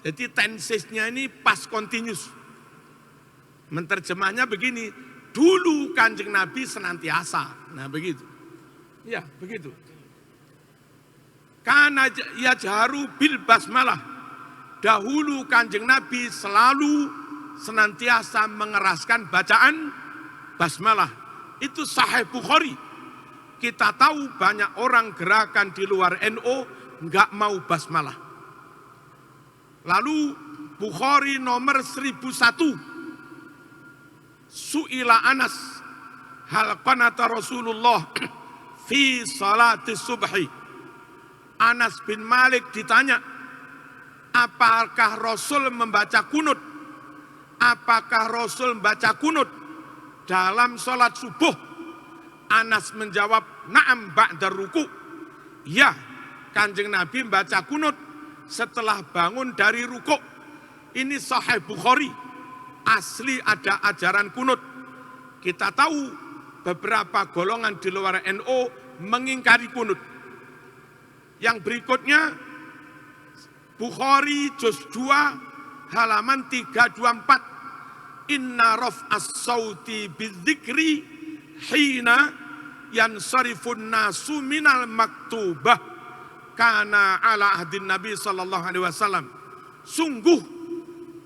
Jadi tensesnya ini pas continuous. Menterjemahnya begini, dulu Kanjeng Nabi senantiasa. Nah begitu. Ya, begitu. Kana yajharu bil basmalah. Dahulu Kanjeng Nabi selalu senantiasa mengeraskan bacaan basmalah. Itu Sahih Bukhari. Kita tahu banyak orang gerakan di luar NU nggak mau basmalah. Lalu Bukhari nomor 1001. Su'ila Anas hal qanata Rasulullah fi salati subhi. Anas bin Malik ditanya, apakah Rasul membaca kunut? Apakah Rasul membaca kunut dalam sholat subuh? Anas menjawab, na'am ba'da ruku. Ya, Kanjeng Nabi membaca kunut setelah bangun dari ruku. Ini Sahih Bukhari. Asli ada ajaran kunut. Kita tahu beberapa golongan di luar NU mengingkari kunut. Yang berikutnya, Bukhari juz 2 halaman 324. Inna raf'as sauti bidzikri hina yansarifun nasu minal maktubah kana ala ahdin Nabi sallallahu alaihi wasallam. Sungguh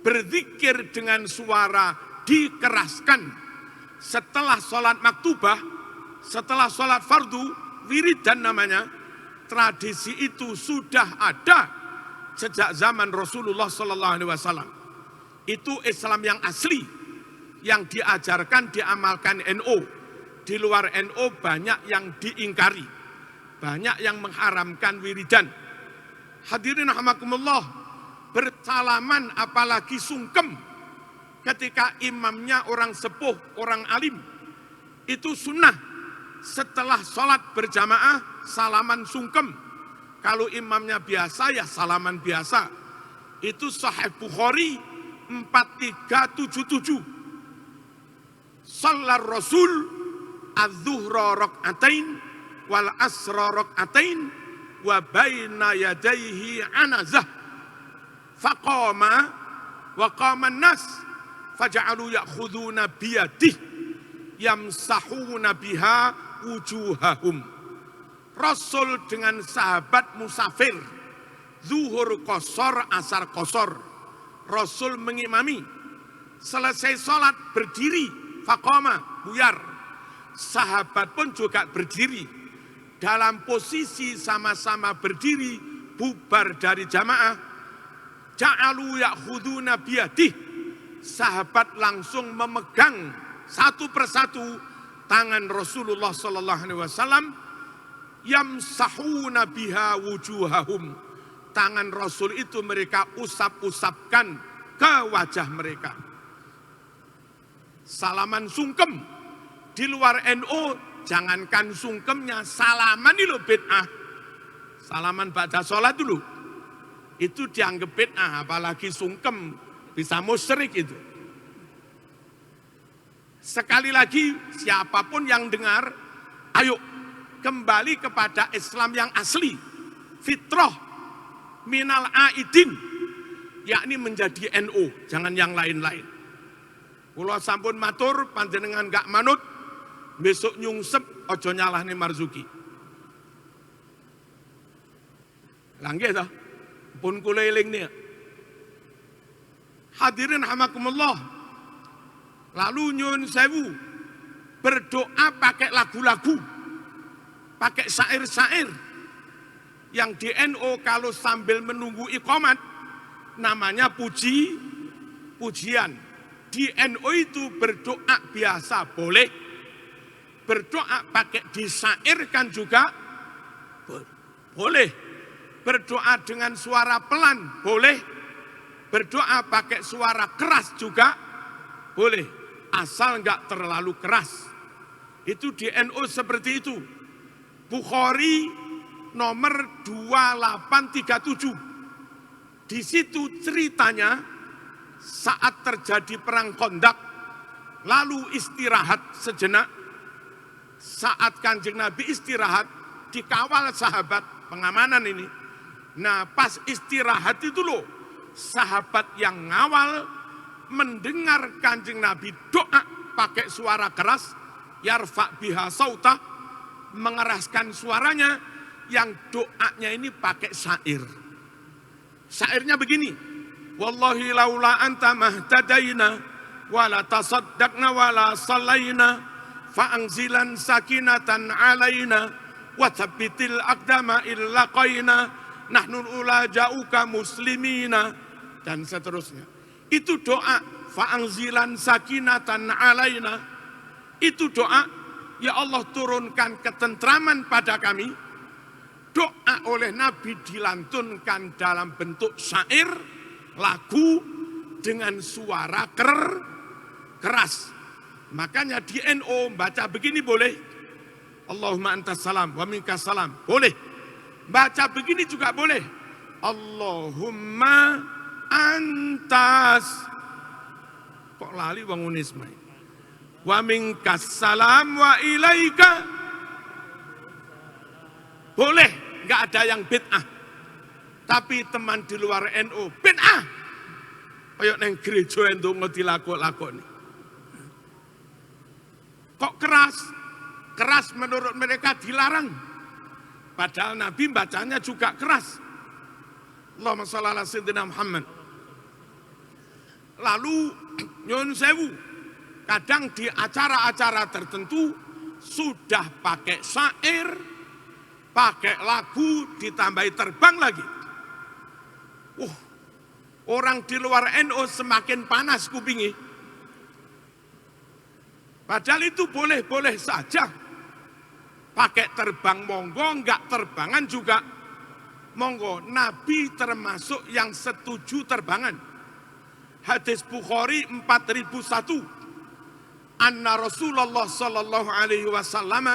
berzikir dengan suara dikeraskan setelah sholat maktubah, setelah sholat fardu, wiridan namanya. Tradisi itu sudah ada sejak zaman Rasulullah Sallallahu Alaihi Wasallam. Itu Islam yang asli, yang diajarkan, diamalkan NU. Di luar NU banyak yang diingkari, banyak yang mengharamkan wiridan. Hadirin rahimakumullah, bersalaman apalagi sungkem ketika imamnya orang sepuh, orang alim, itu sunnah. Setelah sholat berjamaah, salaman sungkem. Kalau imamnya biasa, ya salaman biasa. Itu Sahih Bukhari 4377. Sallar Rasul az-zuhra rak'atain wal asra rak'atain wa baina yadayhi anazah. Faqama wa qama an-nas faja'alu ya'khuduna biyadihi yamsahuna biha wujuhahum. Rasul dengan sahabat musafir, zuhur qasar, asar qasar. Rasul mengimami. Selesai sholat berdiri, faqama, buyar. Sahabat pun juga berdiri. Dalam posisi sama-sama berdiri, bubar dari jamaah. Ja'alu ya'khuduna biyadih. Sahabat langsung memegang satu persatu tangan Rasulullah Sallallahu Alaihi Wasallam, yamsahuna biha wujuhahum. Tangan Rasul itu mereka usap-usapkan ke wajah mereka. Salaman sungkem. Di luar NU jangankan sungkemnya, salaman itu bid'ah. Salaman ba'da sholat dulu. Itu dianggap bid'ah, apalagi sungkem, bisa musyrik itu. Sekali lagi, siapapun yang dengar, ayo kembali kepada Islam yang asli. Fitrah minal aidin, yakni menjadi NU, jangan yang lain-lain. Kula sampun matur, panjenengan gak manut, besok nyungsep, ojo nyalahne Marzuki. Langgih toh, pun kula eling nih. Hadirin hamakumullah. Lalu nyun sewu, berdoa pakai lagu-lagu, pakai syair-syair. Yang di NU kalau sambil menunggu iqamat, namanya pujian. Di NU itu berdoa biasa boleh, berdoa pakai disyairkan juga boleh, berdoa dengan suara pelan boleh, berdoa pakai suara keras juga boleh. Asal enggak terlalu keras. Itu di NU seperti itu. Bukhari nomor 2837. Di situ ceritanya saat terjadi perang Khandaq, lalu istirahat sejenak. Saat Kanjeng Nabi istirahat, dikawal sahabat pengamanan ini. Nah, pas istirahat itu loh, sahabat yang ngawal mendengar Kanjeng Nabi doa pakai suara keras, yarfa biha sautah, mengeraskan suaranya, yang doanya ini pakai syair. Syairnya begini, wallahi laula anta mahtadaina wala tasaddaqna wala sallaina fa'anzilan sakinatan alaina wa thabbitil aqdama illa qaina nahnu ulaja'uka muslimina, dan seterusnya. Itu doa, fa'anzilan sakinatan alaina. Itu doa, ya Allah turunkan ketentraman pada kami. Doa oleh Nabi dilantunkan dalam bentuk syair, lagu, dengan suara keras. Makanya di NU baca begini boleh. Allahumma antas salam wa minkas salam, boleh. Baca begini juga boleh. Allahumma antas, kok lali wong unismai, wa minkas salam wa ilaika, boleh, nggak ada yang bid'ah. Tapi teman di luar NU bid'ah, kayak neng gereja itu ngerti laku-laku nih. Kok keras menurut mereka dilarang, padahal Nabi bacanya juga keras. Allahumma shalli ala sayyidina Muhammad. Lalu nyun sewu, kadang di acara-acara tertentu sudah pakai syair, pakai lagu, ditambahi terbang lagi. Orang di luar NU semakin panas kupingi. Padahal itu boleh-boleh saja. Pakai terbang monggo, enggak terbangan juga monggo. Nabi termasuk yang setuju terbangan. Hadis Bukhari 4001. Anna Rasulullah sallallahu alaihi wasallam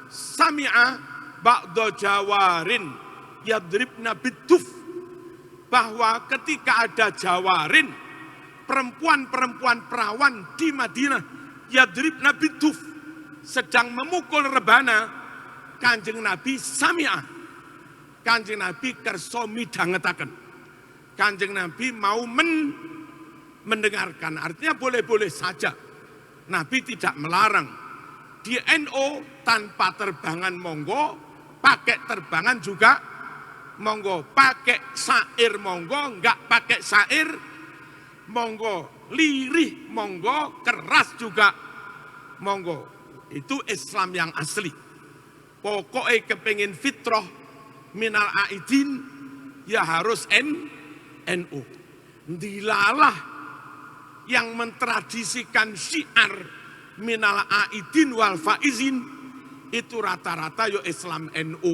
sami'a ba'da jawarin yadribna biduf, bahwa ketika ada jawarin, perempuan-perempuan perawan di Madinah, yadribna biduf, sedang memukul rebana, Kanjeng Nabi sami'a, Kanjeng Nabi kersa midhangetaken, Kanjeng Nabi mau mendengarkan. Artinya boleh-boleh saja, Nabi tidak melarang. Di NU tanpa terbangan monggo, pakai terbangan juga monggo, pakai syair monggo, enggak pakai syair monggo, lirih monggo, keras juga monggo. Itu Islam yang asli. Pokoknya kepengin fitrah minal aidin, ya harus NU. Dilalah yang mentradisikan syiar minal aidin wal faizin, itu rata-rata yo Islam NU.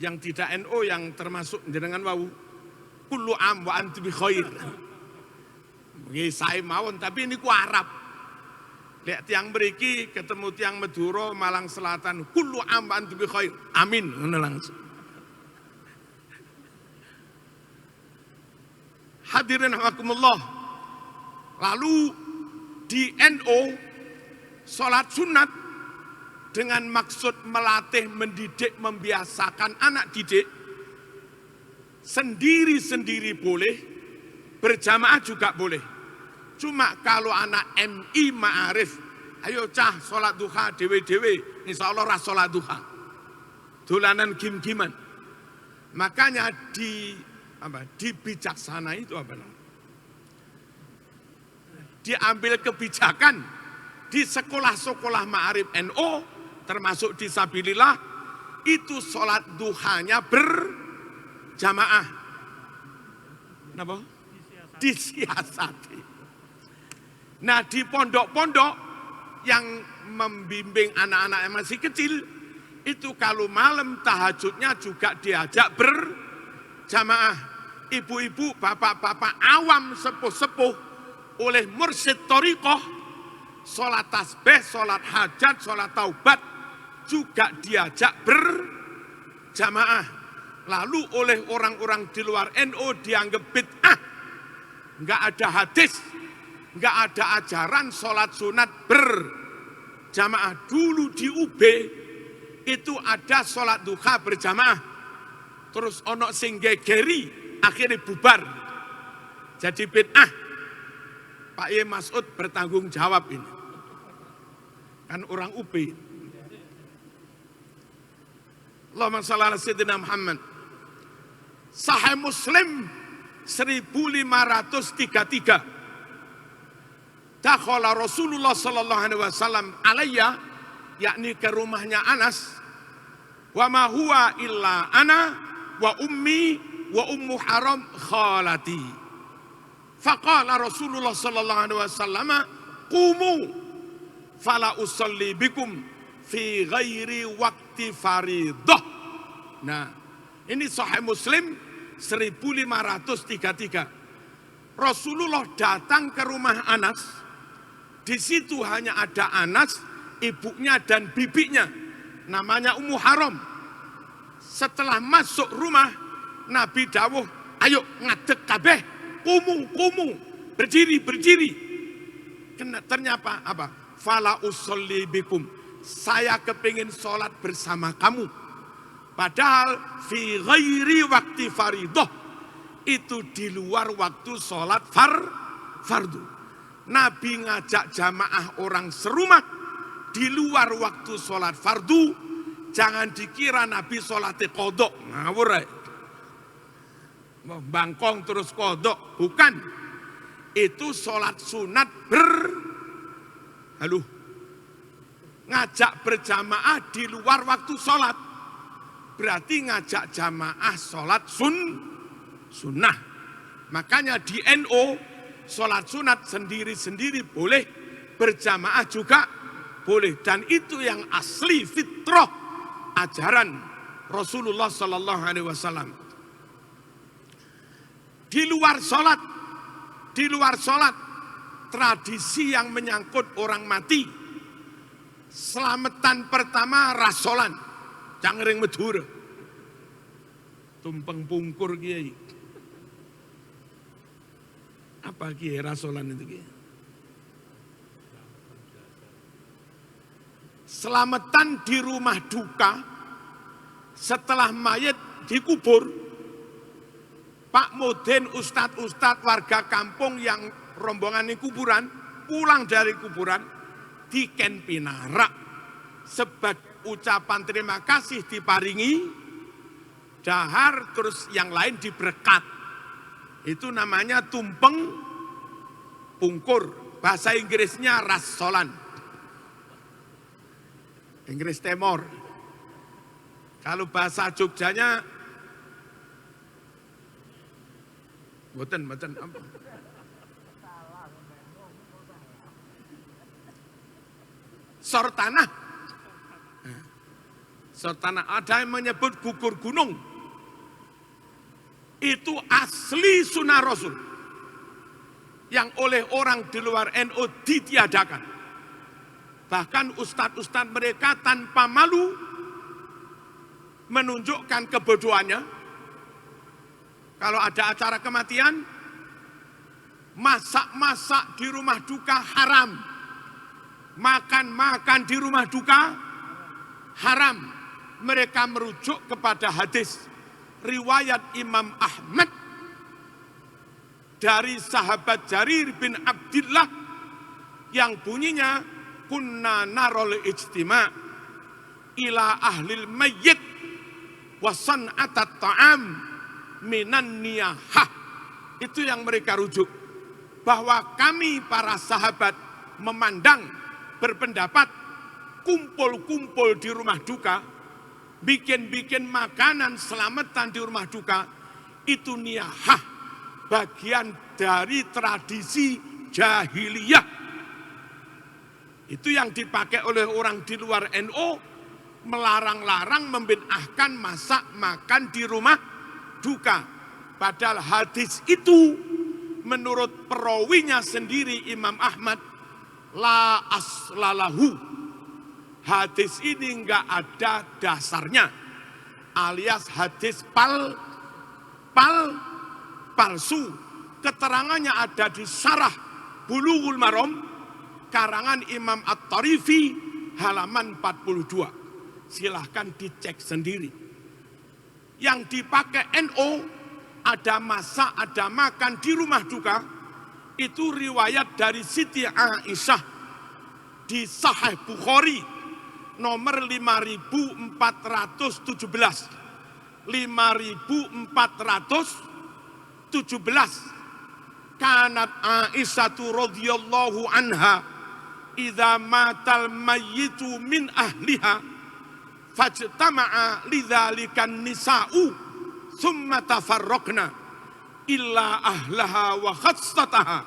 Yang tidak NU yang termasuk jenengan wau kullu am wa antum bi khair. Nggih sae mawon, tapi ini ku Arab. Lihat tiang mriki ketemu tiang Madura Malang Selatan, kullu am wa antum bi khair. Amin, ngono langsung. Hadirin rahimakumullah. Lalu di NU salat sunat dengan maksud melatih, mendidik, membiasakan anak didik sendiri-sendiri boleh, berjamaah juga boleh. Cuma kalau anak MI Ma'arif, ayo cah sholat duha dewe-dewe, insya Allah ras sholat duha. Dolanan gim-giman. Makanya dibijaksana itu apa namanya? Diambil kebijakan di sekolah-sekolah Ma'arif NU, termasuk di Sabilillah, itu sholat duhanya berjamaah. Kenapa? Disiasati. Nah di pondok-pondok yang membimbing anak-anak yang masih kecil, itu kalau malam tahajudnya juga diajak berjamaah. Ibu-ibu, bapak-bapak awam, sepuh-sepuh oleh mursyid thariqah, sholat tasbih, sholat hajat, sholat taubat juga diajak berjamaah. Lalu oleh orang-orang di luar NU dianggap bid'ah, nggak ada hadis, nggak ada ajaran sholat sunat berjamaah. Dulu di UB itu ada sholat duha berjamaah, terus ono sing gegeri, akhirnya bubar jadi bid'ah. Pak Ye Mas'ud bertanggung jawab ini, kan orang UB. Allahumma shalli ala sayyidina Muhammad. Sahih Muslim 1533. Dakhala Rasulullah sallallahu alaihi wasallam alayya, yakni ke rumahnya Anas, wa ma huwa illa ana wa ummi wa ummu haram khalati. Faqala Rasulullah sallallahu alaihi wasallam, qumu fala usalli bikum fi ghairi waqti faridah. Nah, ini Sahih Muslim 1533. Rasulullah datang ke rumah Anas. Di situ hanya ada Anas, ibunya dan bibinya, namanya Ummu Haram. Setelah masuk rumah, Nabi dawuh, ayo ngadeg kabeh, kumu, berdiri. Ternyata apa? Fala usolli bikum, saya kepingin sholat bersama kamu. Padahal fi ghairi waktu faridah, itu di luar waktu sholat fardu. Nabi ngajak jamaah orang serumah di luar waktu sholat fardu. Jangan dikira Nabi sholatnya kodok, ngawur. Bangkong terus kodok, bukan. Itu sholat sunat ngajak berjamaah di luar waktu sholat. Berarti ngajak jamaah sholat sunnah. Makanya di NU sholat sunat sendiri-sendiri boleh, berjamaah juga boleh. Dan itu yang asli fitrah ajaran Rasulullah Sallallahu Alaihi Wasallam. Di luar sholat, tradisi yang menyangkut orang mati, selamatan pertama rasolan, cangering Madura, tumpeng pungkur kiai. Apa kiai rasolan itu kiai? Selamatan di rumah duka setelah mayat dikubur. Pak Mudin, ustadz warga kampung yang rombongan ini kuburan, pulang dari kuburan diken pinarak sebagai ucapan terima kasih diparingi dahar, terus yang lain diberkat. Itu namanya tumpeng pungkur. Bahasa Inggrisnya rasolan. Inggris Timur. Kalau bahasa Jogjanya Mboten apa? Sortanah. Sortanah, ada yang menyebut gugur gunung. Itu asli sunnah Rasul yang oleh orang di luar NU ditiadakan. Bahkan ustadz-ustadz mereka tanpa malu menunjukkan kebodohannya. Kalau ada acara kematian, masak-masak di rumah duka haram. Makan-makan di rumah duka haram. Mereka merujuk kepada hadis riwayat Imam Ahmad dari sahabat Jarir bin Abdillah yang bunyinya kunna narol ijtima' ila ahlil mayyit wa san'atat ta'am minan niyahah. Itu yang mereka rujuk, bahwa kami para sahabat memandang, berpendapat kumpul-kumpul di rumah duka, bikin-bikin makanan selamatan di rumah duka, itu niyahah, bagian dari tradisi jahiliyah. Itu yang dipakai oleh orang di luar NU, melarang-larang membid'ahkan masak makan di rumah duka. Padahal hadis itu menurut perawinya sendiri Imam Ahmad la aslalahu. Hadis ini enggak ada dasarnya, alias hadis palsu. Keterangannya ada di Syarah Bulughul Maram karangan Imam At-Tarifi halaman 42. Silahkan dicek sendiri. Yang dipakai NU ada masak, ada makan di rumah duka, itu riwayat dari Siti Aisyah di Sahih Bukhari nomor 5417. 5417. Kanat Aisyatu radhiyallahu anha idza matal mayyitu min ahliha fajtama'a lidzalikan nisa'u thumma tafarraqna illa ahlaha wa khassataha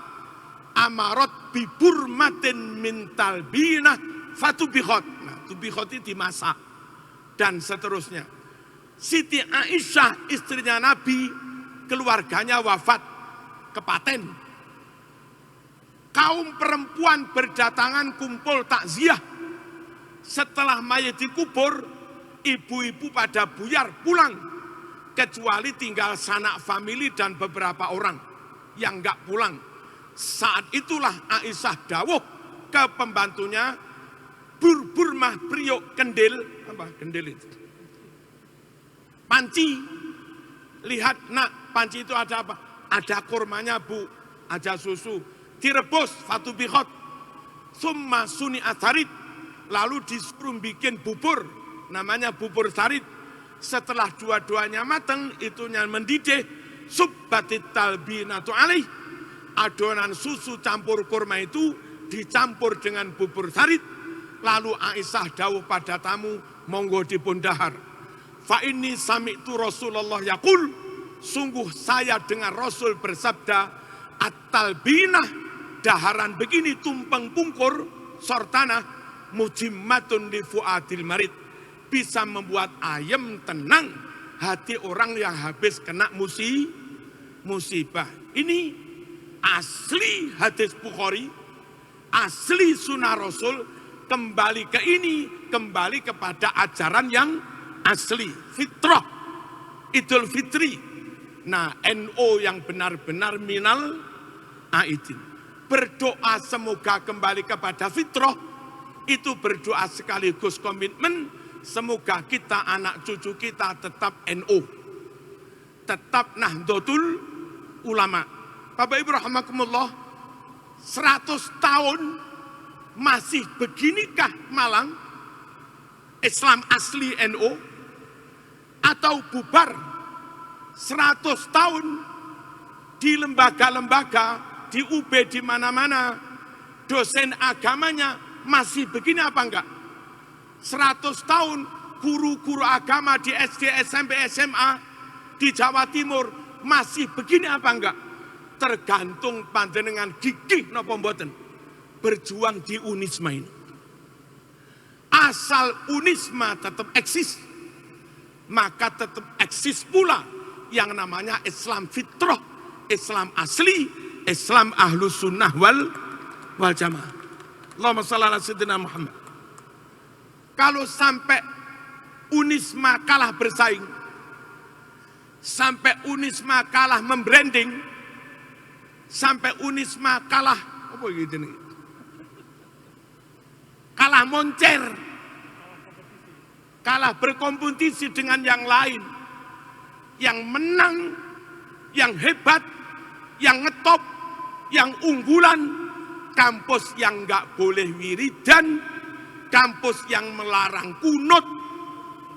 amarat bi burmatin min talbinah fatubikhat. Nah, tubikhat itu dimasak dan seterusnya. Siti Aisyah istrinya Nabi, keluarganya wafat, kepaten. Kaum perempuan berdatangan kumpul takziah. Setelah mayat dikubur, ibu-ibu pada buyar pulang. Kecuali tinggal sanak famili dan beberapa orang yang enggak pulang. Saat itulah Aisyah dawuh ke pembantunya, burmah priok kendil. Apa kendil itu? Panci. Lihat nak, panci itu ada apa? Ada kurmanya bu, ada susu. Direbus, fatubikhat. Summa suni atharid. Lalu disuruh bikin bubur, namanya bubur sarid. Setelah dua-duanya matang, itunya mendidih, subbatit talbinatu alaih. Adonan susu campur kurma itu dicampur dengan bubur sarid. Lalu Aisyah dawuh pada tamu, monggo dipun dahar. Fa inni sami'tu Rasulullah yaqul, sungguh saya dengar Rasul bersabda, at-talbinah, daharan begini tumpeng pungkur, sortanah, mujimmatun li fuadil marid, bisa membuat ayem tenang hati orang yang habis kena musibah. Ini asli hadis Bukhari, asli sunnah Rasul. Kembali ke ini, kembali kepada ajaran yang asli, fitrah, Idul Fitri. Nah, NU yang benar-benar minal aidin. Berdoa semoga kembali kepada fitrah, itu berdoa sekaligus komitmen, semoga kita, anak cucu kita tetap NU, tetap Nahdlatul Ulama. Bapak Ibu rahimakumullah, 100 tahun masih beginikah Malang, Islam asli NU, atau bubar? 100 tahun di lembaga-lembaga, di UB, di mana-mana, dosen agamanya masih begini apa enggak? 100 tahun guru-guru agama di SD, SMP, SMA di Jawa Timur masih begini apa enggak? Tergantung panjenengan gigih napa mboten berjuang di Unisma ini. Asal Unisma tetap eksis, maka tetap eksis pula yang namanya Islam fitrah, Islam asli, Islam ahlus sunnah wal jamaah. Allahumma shalli ala sayyidina Muhammad. Kalau sampai Unisma kalah bersaing, sampai Unisma kalah membranding, sampai Unisma kalah apa gitu nih? Kalah moncer, kalah berkompetisi dengan yang lain, yang menang, yang hebat, yang ngetop, yang unggulan, kampus yang nggak boleh wiridan, kampus yang melarang kunut,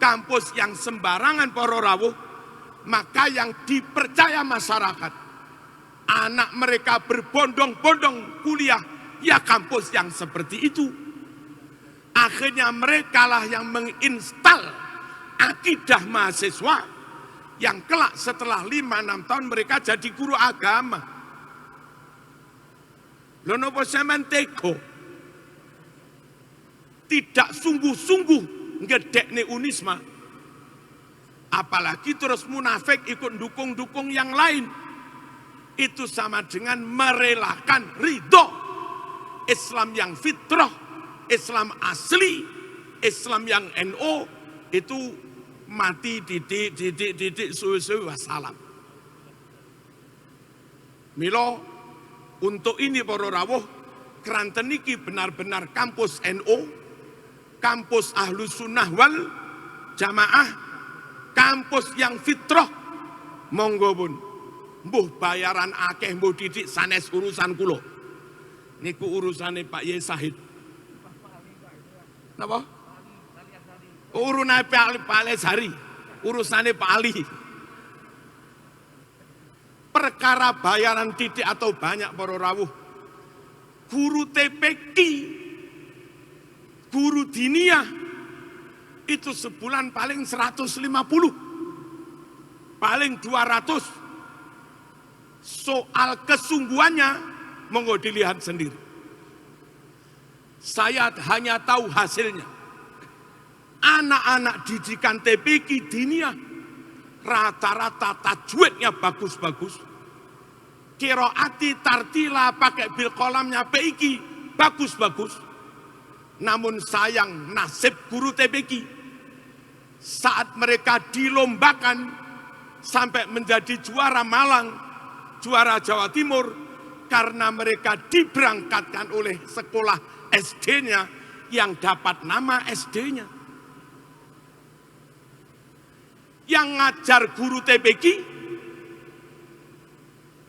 kampus yang sembarangan para rawuh, maka yang dipercaya masyarakat, anak mereka berbondong-bondong kuliah, ya kampus yang seperti itu. Akhirnya mereka lah yang menginstal akidah mahasiswa, yang kelak setelah 5-6 tahun mereka jadi guru agama. Lho napa sampean tega tidak sungguh-sungguh ngedekne Unisma, apalagi terus munafik ikut dukung-dukung yang lain. Itu sama dengan merelakan ridho Islam yang fitrah, Islam asli, Islam yang NO itu mati didik suwe-suwe wassalam. Milo untuk ini para rawuh, Kranten iki benar-benar kampus NO, kampus Ahlus Sunnah wal Jamaah, kampus yang fitrah. Monggo pun, mbuh bayaran akeh, mbuh didik sanes urusan kula. Niku urusane Pak Yai Sahid. Napa? Urusane Pak Lesari, urusane Pak Ali. Perkara bayaran didik atau banyak para rawuh, guru TPQ, guru diniyah itu sebulan paling 150, paling 200. Soal kesungguhannya monggo dilihat sendiri. Saya hanya tahu hasilnya. Anak-anak didikan TPQ diniyah rata-rata tajwidnya bagus-bagus, qiraati tartila pakai bil kolamnya PIQ bagus-bagus. Namun sayang nasib guru TPQ saat mereka dilombakan sampai menjadi juara Malang, juara Jawa Timur, karena mereka diberangkatkan oleh sekolah SD-nya yang dapat nama SD-nya. Yang ngajar guru TPQ,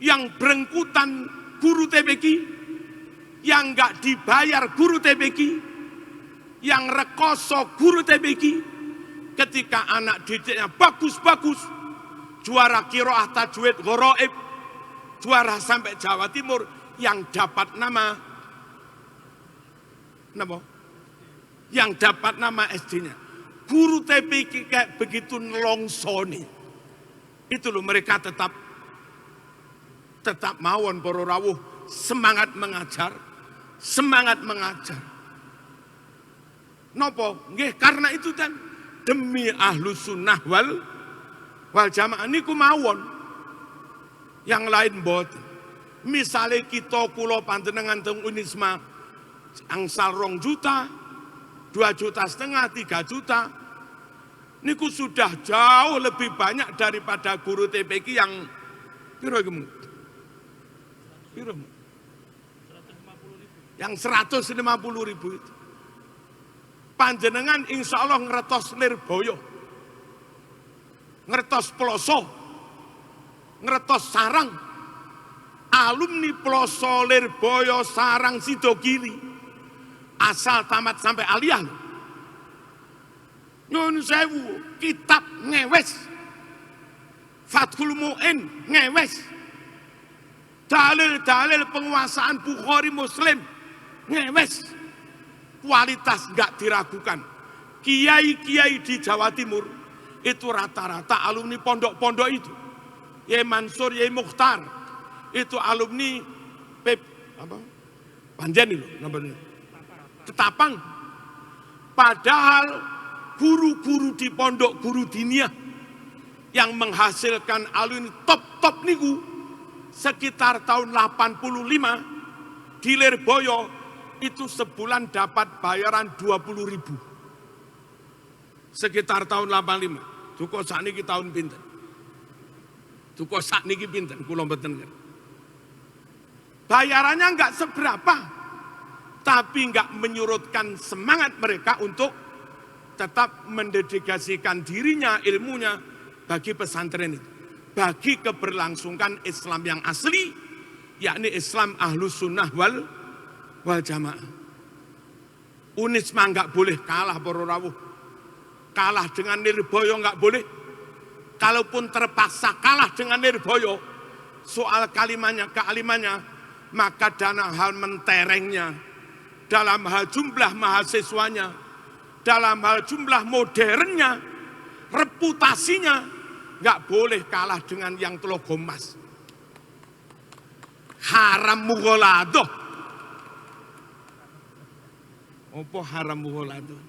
yang berengkutan guru TPQ, yang nggak dibayar guru TPQ, yang rekoso guru TPQ, ketika anak didiknya bagus-bagus, juara qiraah tajwid gharaib, juara sampai Jawa Timur, yang dapat nama yang dapat nama SD-nya. Guru TPQ kayak begitu nelongsoni. Itu loh mereka tetap mawon para rawuh, semangat mengajar, semangat mengajar. Nopo? Nggih karena itu kan demi Ahlus Sunnah wal Jamaah niku mawon. Yang lain mboten. Misale kita kula panjenengan teng Unisma angsal 2 juta, 2,5 juta, 3 juta. Niku sudah jauh lebih banyak daripada guru TPQ yang piro iki? Piro? Yang 150.000 itu. Panjenengan insya Allah ngertos Lirboyo, ngertos Ploso, ngertos Sarang. Alumni Ploso, Lirboyo, Sarang, Sidogiri asal tamat sampai aliyah. Nyun sewu, kitab ngewes, Fathul Mu'in ngewes, dalil-dalil penguasaan Bukhari Muslim ngewes, kualitas nggak diragukan. Kiai-kiai di Jawa Timur itu rata-rata alumni pondok-pondok itu. Yai Mansur, Yai Mukhtar itu alumni Panjen itu namanya, Ketapang. Padahal guru-guru di pondok guru diniyah yang menghasilkan alumni top-top niku sekitar tahun 85 di Lirboyo itu sebulan dapat bayaran 20.000. Sekitar tahun 85. Duko sakniki tahun pinten? Duko sakniki pinten? Kula mboten ngerti. Bayarannya enggak seberapa, tapi enggak menyurutkan semangat mereka untuk tetap mendedikasikan dirinya, ilmunya bagi pesantren itu, bagi keberlangsungan Islam yang asli, yakni Islam Ahlus Sunnah wal Jamaah. Unisma enggak boleh kalah para rawuh. Kalah dengan Nirboyo enggak boleh. Kalaupun terpaksa kalah dengan Nirboyo soal kealimannya, maka dalam hal menterengnya, dalam hal jumlah mahasiswanya, dalam hal jumlah modernnya, reputasinya, nggak boleh kalah dengan yang Telogo Mas. Haram mughaladoh. Apa haram mughaladoh?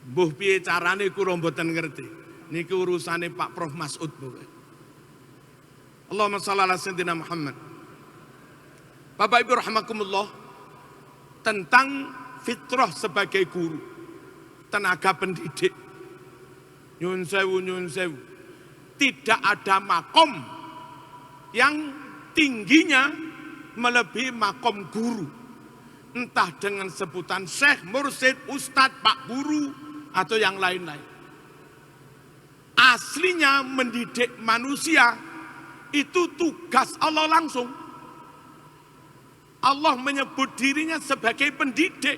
Mbuh piye carane kula mboten ngerti. Niki urusane Pak Prof Mas'ud pokoke. Allahumma shalli ala sayyidina Muhammad. Bapak Ibu rahimakumullah, tentang fitrah sebagai guru, tenaga pendidik. Nyun sewu. Tidak ada makom yang tingginya melebihi makom guru. Entah dengan sebutan syekh, mursyid, ustadz, pak guru, atau yang lain-lain. Aslinya mendidik manusia itu tugas Allah langsung. Allah menyebut dirinya sebagai pendidik.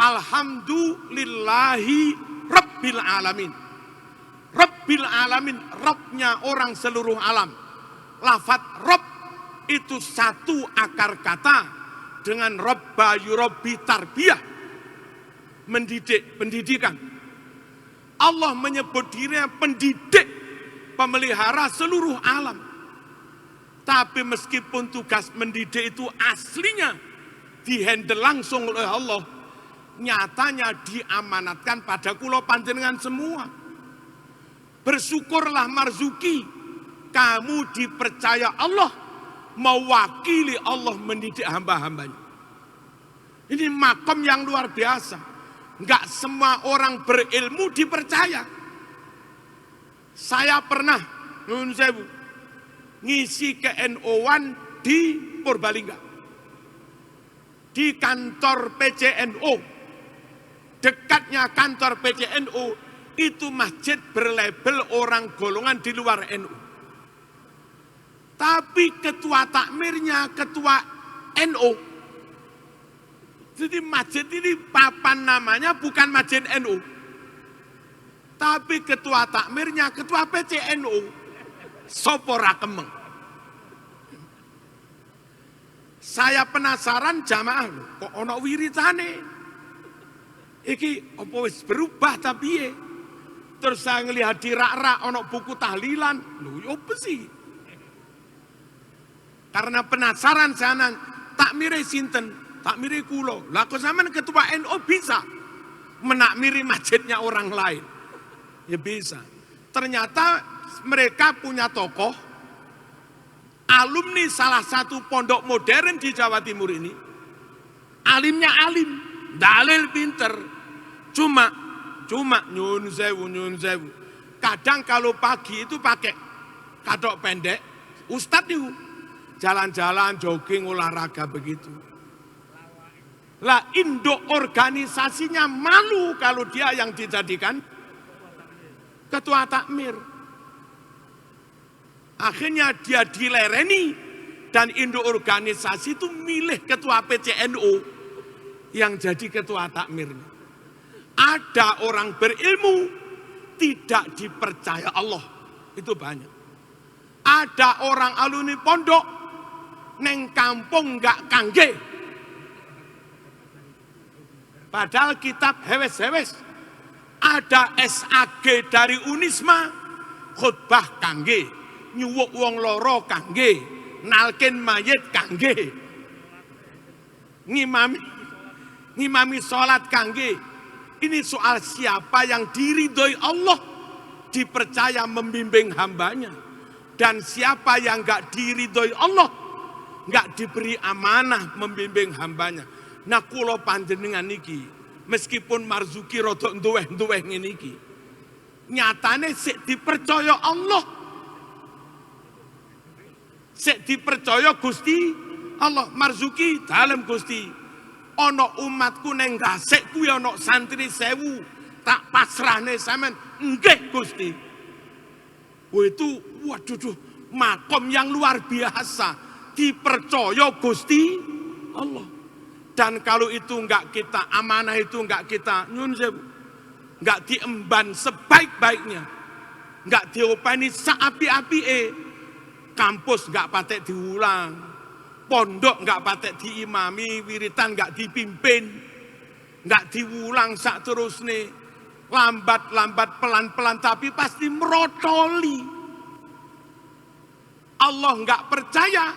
Alhamdulillahi Rabbil Alamin. Rabbil Alamin, Rabbnya orang seluruh alam. Lafaz Rabb itu satu akar kata dengan Rabba yurabbi tarbiyah. Mendidik, pendidikan. Allah menyebut dirinya pendidik, pemelihara seluruh alam. Tapi meskipun tugas mendidik itu aslinya dihandle langsung oleh Allah, nyatanya diamanatkan pada kula panjenengan semua. Bersyukurlah marzuki, kamu dipercaya Allah mewakili Allah mendidik hamba-hambanya. Ini makom yang luar biasa. Enggak semua orang berilmu dipercaya. Saya pernah nyuwun sewu ngisi ke NO1 di Purbalingga, di kantor PCNO. Dekatnya kantor PCNO itu masjid berlabel orang golongan di luar NU. Tapi ketua takmirnya ketua NU. Jadi masjid ini papan namanya bukan masjid NU. Tapi ketua takmirnya ketua PCNU. Sopo ra kemeng. Saya penasaran jamaah loh, kok ono wiritane. Iki apa wis berubah tapi ya. Terus saya ngelihat di rak-rak ono buku tahlilan. Loh ya apa sih? Karena penasaran saya nanya, takmire sinten? Takmiri kulo, lah kok sampean ketua NU bisa menakmiri masjidnya orang lain? Ya bisa. Ternyata mereka punya tokoh, alumni salah satu pondok modern di Jawa Timur ini. Alimnya alim, dalil pinter. Cuma nyun sewu. Kadang kalau pagi itu pakai kadok pendek, ustadz itu jalan-jalan, jogging, olahraga begitu. Lah induk organisasinya malu kalau dia yang dijadikan ketua takmir. Akhirnya dia dilereni dan induk organisasi itu milih ketua PCNU yang jadi ketua takmirnya. Ada orang berilmu tidak dipercaya Allah, itu banyak. Ada orang alumni pondok neng kampung nggak kangge. Padahal kitab hewes-hewes. Ada SAG dari Unisma, khutbah kangge, nyuwuk wong loro kangge, nalkin mayit kangge, ngimami sholat kangge. Ini soal siapa yang diridhoi Allah, dipercaya membimbing hambanya. Dan siapa yang gak diridhoi Allah, nggak diberi amanah membimbing hambanya. Nah kula panjenengan niki meskipun marzuki rada nduweh-nduweh ngene iki, nyatane sik dipercaya Allah, sik dipercaya Gusti Allah. Marzuki dalem Gusti, ana umatku neng Gresik kuwi ana santri 1000, tak pasrahne sampean. Nggih Gusti. Itu waduh makom yang luar biasa, dipercaya Gusti Allah. Dan kalau itu enggak kita, amanah itu enggak kita nyun sewu, enggak diemban sebaik-baiknya, enggak diopeni saapi-apike, kampus enggak patek diulang, pondok enggak patek diimami, wiritan enggak dipimpin, enggak diulang sak terusne, lambat-lambat pelan-pelan tapi pasti merotoli. Allah enggak percaya,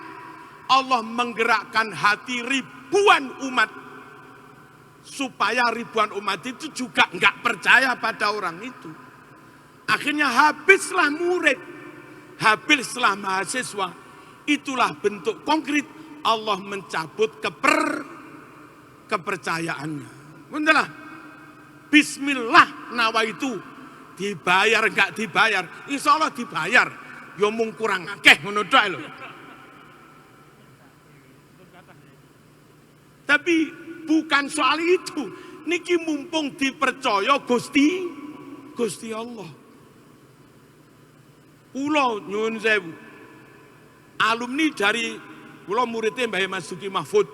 Allah menggerakkan hati ribuan umat supaya ribuan umat itu juga enggak percaya pada orang itu. Akhirnya habislah murid, habislah mahasiswa. Itulah bentuk konkret Allah mencabut kepercayaannya. Benarlah, bismillah nawaitu, dibayar enggak dibayar, insya Allah dibayar. Yo mung kurang akeh ngono tok lho. Tapi bukan soal itu. Niki mumpung dipercaya Gusti Allah. Kula nyuwun sewu, alumni dari kula muridnya Mbah Mas Duki Mahfud.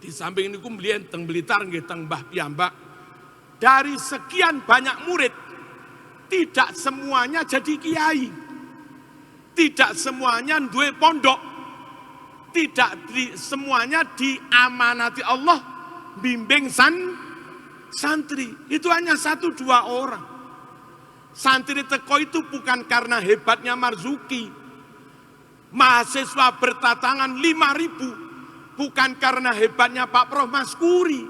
Di samping niku mliyen teng Blitar nggih teng Mbah Piyambak. Dari sekian banyak murid, tidak semuanya jadi kiai. Tidak semuanya duwe pondok. Tidak semuanya diamanati Allah bimbing santri. Itu hanya 1-2 orang. Santri teko itu bukan karena hebatnya Marzuki. Mahasiswa bertatangan 5.000 bukan karena hebatnya Pak Prof Maskuri.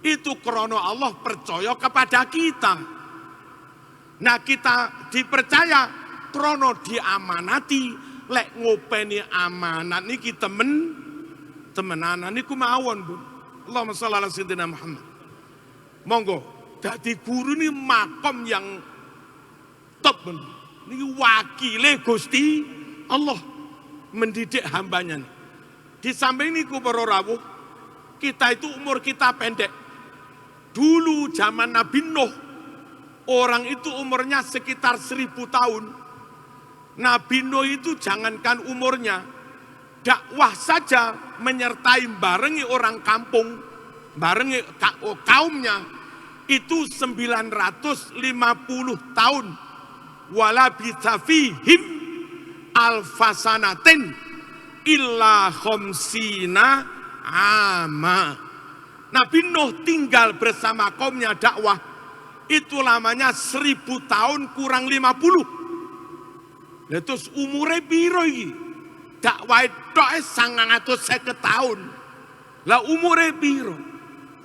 Itu krono Allah percaya kepada kita. Nah kita dipercaya krono diamanati. Lek ngopeni amanat niki temenanan niku mawon Bu. Allahumma shalli ala sayyidina Muhammad. Monggo dadi guru ni makom yang top. Niki wakile Gusti Allah mendidik hambanya. Di samping niku para rawuh, kita itu umur kita pendek. Dulu zaman Nabi Nuh, orang itu umurnya sekitar 1000 tahun. Nabi Nuh itu jangankan umurnya, dakwah saja menyertai barengi orang kampung, barengi kaumnya, itu 950 tahun. Wala bitafihim alfasanatin illa khamsina ama. Nabi Nuh tinggal bersama kaumnya dakwah, itu lamanya 1000 tahun kurang 50. Terus umure piro iki? Dakwah tok 950 tahun. Lah umure piro?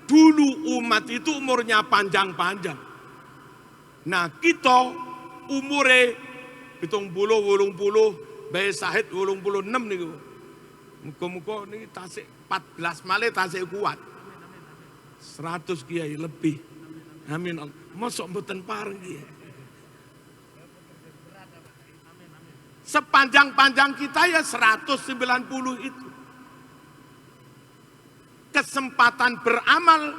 Dulu umat itu umurnya panjang-panjang. Nah, kita umure 70, 80, Bae Sahid 86 niku. Muga-muga niki tasik 14 malih tasik kuat. 100 kiai lebih. Amin. Mosok mboten pareng kiai. Sepanjang-panjang kita ya 190 itu. Kesempatan beramal,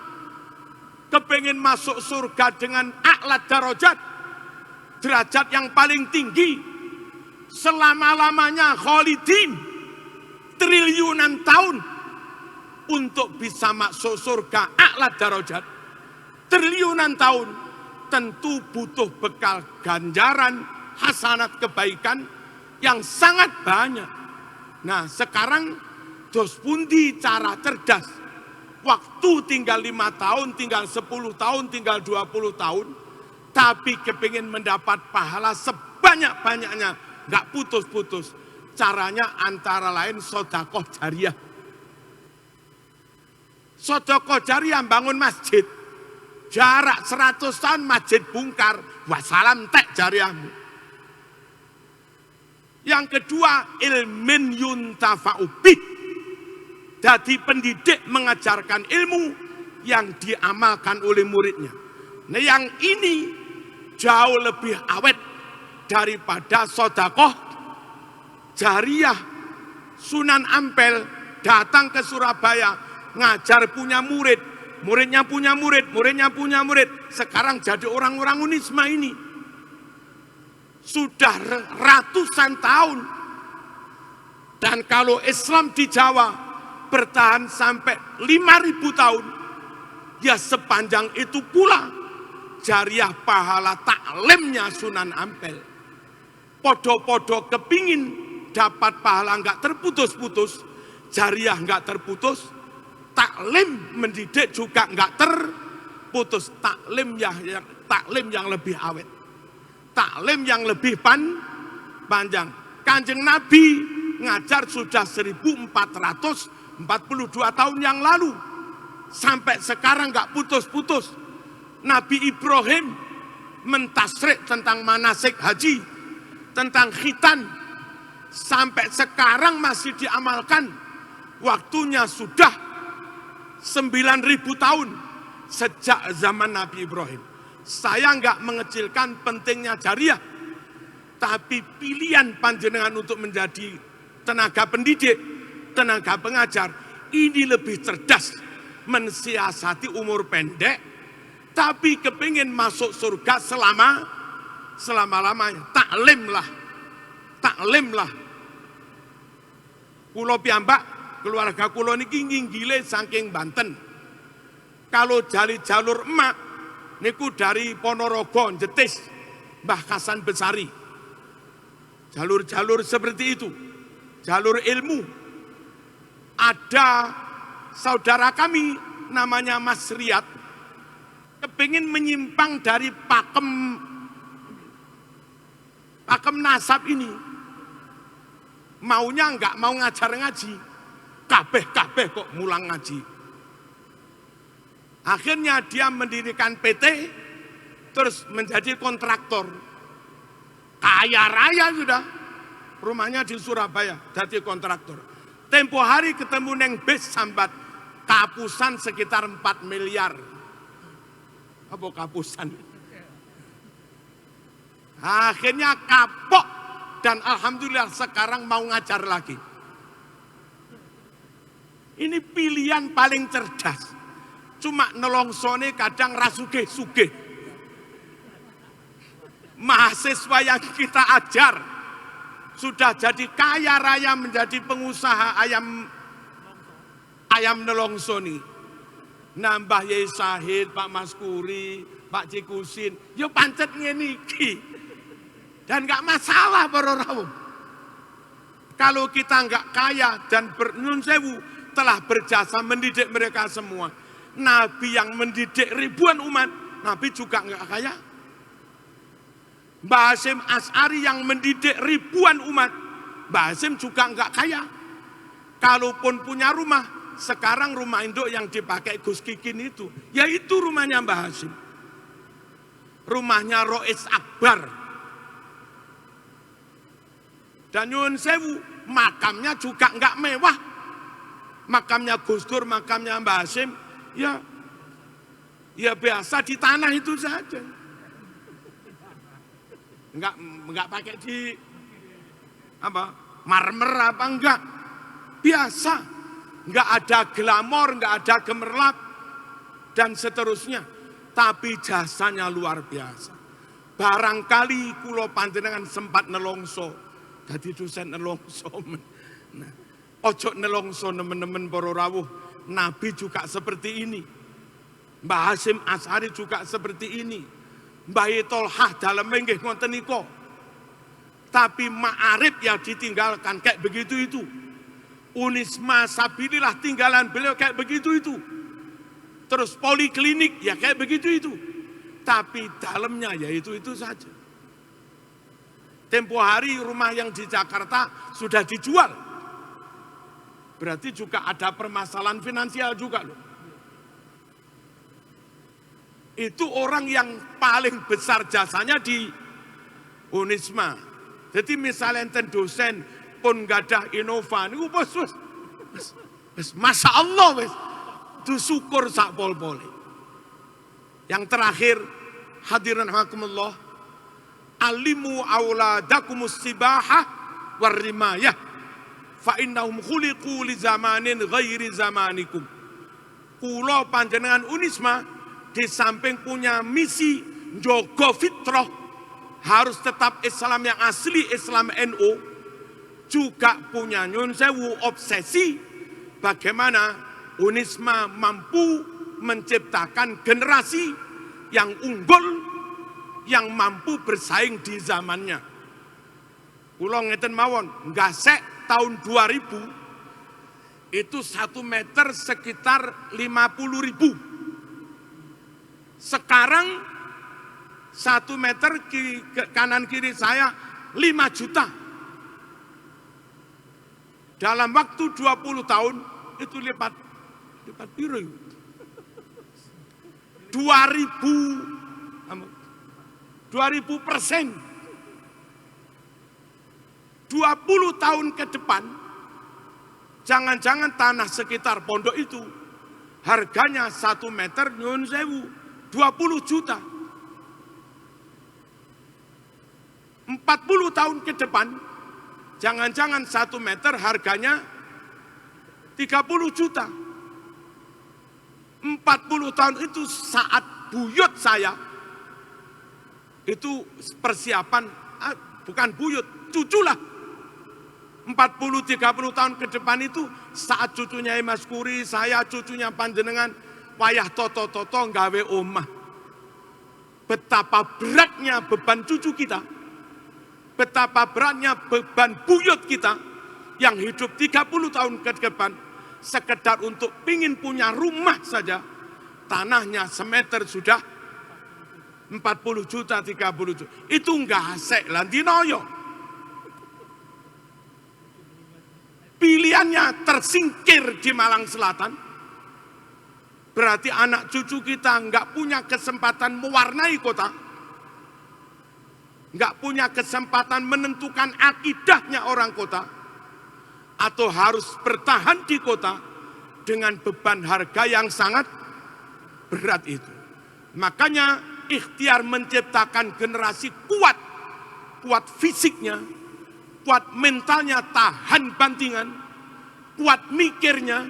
kepingin masuk surga dengan a'la darajat, derajat yang paling tinggi, selama-lamanya khalidin, triliunan tahun, untuk bisa masuk surga a'la darajat, triliunan tahun, tentu butuh bekal ganjaran, hasanat kebaikan, yang sangat banyak. Nah sekarang dos pundi cara cerdas. Waktu tinggal 5 tahun, tinggal 10 tahun, tinggal 20 tahun. Tapi kepingin mendapat pahala sebanyak-banyaknya. Gak putus-putus. Caranya antara lain sedekah jariyah. Sedekah jariyah bangun masjid. Jarak 100 tahun masjid bungkar. Wassalam tek jariyahmu. Yang kedua, ilmin yuntafa'u bih. Jadi pendidik mengajarkan ilmu yang diamalkan oleh muridnya. Nah yang ini jauh lebih awet daripada sedekah jariyah. Sunan Ampel datang ke Surabaya, ngajar punya murid, muridnya punya murid, muridnya punya murid. Sekarang jadi orang-orang Unisma ini. Sudah ratusan tahun. Dan kalau Islam di Jawa bertahan sampai 5.000 tahun, ya sepanjang itu pula jariyah pahala taklimnya Sunan Ampel. Podo-podo kepingin dapat pahala enggak terputus-putus, jariyah enggak terputus, taklim mendidik juga enggak terputus. Taklim yang lebih awet, taklim yang lebih panjang. Kanjeng Nabi ngajar sudah 1442 tahun yang lalu, sampai sekarang enggak putus-putus. Nabi Ibrahim mentasrik tentang manasik haji, tentang khitan, sampai sekarang masih diamalkan. Waktunya sudah 9.000 tahun sejak zaman Nabi Ibrahim. Saya enggak mengecilkan pentingnya jariyah, tapi pilihan panjenengan untuk menjadi tenaga pendidik, tenaga pengajar, ini lebih cerdas, mensiasati umur pendek, tapi kepingin masuk surga selama-lamanya. Taklimlah. Kulo piyambak, keluarga kulo niki nginggile saking Banten. Kalau dari jalur emak, niku dari Ponorogo, Jetis, Mbah Hasan Besari. Jalur-jalur seperti itu, jalur ilmu. Ada saudara kami namanya Mas Riyad, kepingin menyimpang dari pakem nasab ini. Maunya enggak mau ngajar ngaji, kabeh kok mulang ngaji. Akhirnya dia mendirikan PT, terus menjadi kontraktor. Kaya raya sudah, rumahnya di Surabaya, jadi kontraktor. Tempo hari ketemu neng bis sambat, kapusan sekitar 4 miliar. Apa kapusan? Akhirnya kapok, dan alhamdulillah sekarang mau ngajar lagi. Ini pilihan paling cerdas. Cuma nelongsone kadang rasuge-suge. Mahasiswa yang kita ajar sudah jadi kaya raya, menjadi pengusaha ayam nelongsoni. Nambah Yai Sahid, Pak Maskuri, Pak Cikusin, yo pancet ngene iki. Dan enggak masalah para rawuh. Kalau kita enggak kaya dan nyun sewu telah berjasa mendidik mereka semua. Nabi yang mendidik ribuan umat, Nabi juga enggak kaya. Mbah Hasyim Asy'ari yang mendidik ribuan umat, Mbah Hasyim juga enggak kaya. Kalaupun punya rumah, sekarang rumah induk yang dipakai Gus Kikin itu, yaitu rumahnya Mbah Hasyim. Rumahnya Rois Akbar. Dan nyun sewu, makamnya juga enggak mewah. Makamnya Gus Dur, makamnya Mbah Hasyim, ya biasa di tanah itu saja. Enggak pakai di marmer apa enggak. Biasa. Enggak ada glamor, enggak ada gemerlap dan seterusnya. Tapi jasanya luar biasa. Barangkali kula panjenengan sempat nelongso. Dadi dosen nelongso. Nah, ojo nelongso nemen-nemen para rawuh. Nabi juga seperti ini. Mbah Hasyim Asy'ari juga seperti ini. Mbah Tolhah dalam menggih ngoten nika. Tapi ma'arif yang ditinggalkan kayak begitu itu. Unisma Sabilillah tinggalan beliau kayak begitu itu. Terus poliklinik ya kayak begitu itu. Tapi dalamnya ya itu saja. Tempo hari rumah yang di Jakarta sudah dijual. Berarti juga ada permasalahan finansial juga loh. Itu orang yang paling besar jasanya di Unisma. Jadi misalnya enten dosen pun gadah Innova niku wis masya Allah wis syukur sak pol-pole. Yang terakhir hadirin rahimakumullah, alimu auladakumus sibahah warrimayah fa innahum khuliqu li zamanin ghairi zamanikum. Kula panjenengan Unisma di samping punya misi njogo fitrah harus tetap Islam yang asli, Islam NU, juga punya nyun sewu obsesi bagaimana Unisma mampu menciptakan generasi yang unggul, yang mampu bersaing di zamannya. Kula ngeten mawon, ngasek tahun 2000 itu 1 meter sekitar 50.000. Sekarang 1 meter kanan kiri saya 5 juta. Dalam waktu 20 tahun itu lipat biru. 2000%. 20 tahun ke depan, jangan-jangan tanah sekitar pondok itu harganya 1 meter nyun sewu 20 juta. 40 tahun ke depan, jangan-jangan 1 meter harganya 30 juta. 40 tahun itu saat buyut saya, itu persiapan, bukan buyut, cuculah. 40-30 tahun ke depan itu saat cucunya Mas Kuri, saya cucunya panjenengan, wayah toto-toto nggawe omah. Betapa beratnya beban cucu kita, betapa beratnya beban buyut kita yang hidup 30 tahun ke depan, sekedar untuk pingin punya rumah saja, tanahnya semeter sudah 40 juta, 30 juta. Itu enggak asek landinoyo. Pilihannya tersingkir di Malang Selatan, berarti anak cucu kita enggak punya kesempatan mewarnai kota, enggak punya kesempatan menentukan akidahnya orang kota, atau harus bertahan di kota dengan beban harga yang sangat berat itu. Makanya ikhtiar menciptakan generasi kuat, kuat fisiknya, kuat mentalnya, tahan bantingan, kuat mikirnya,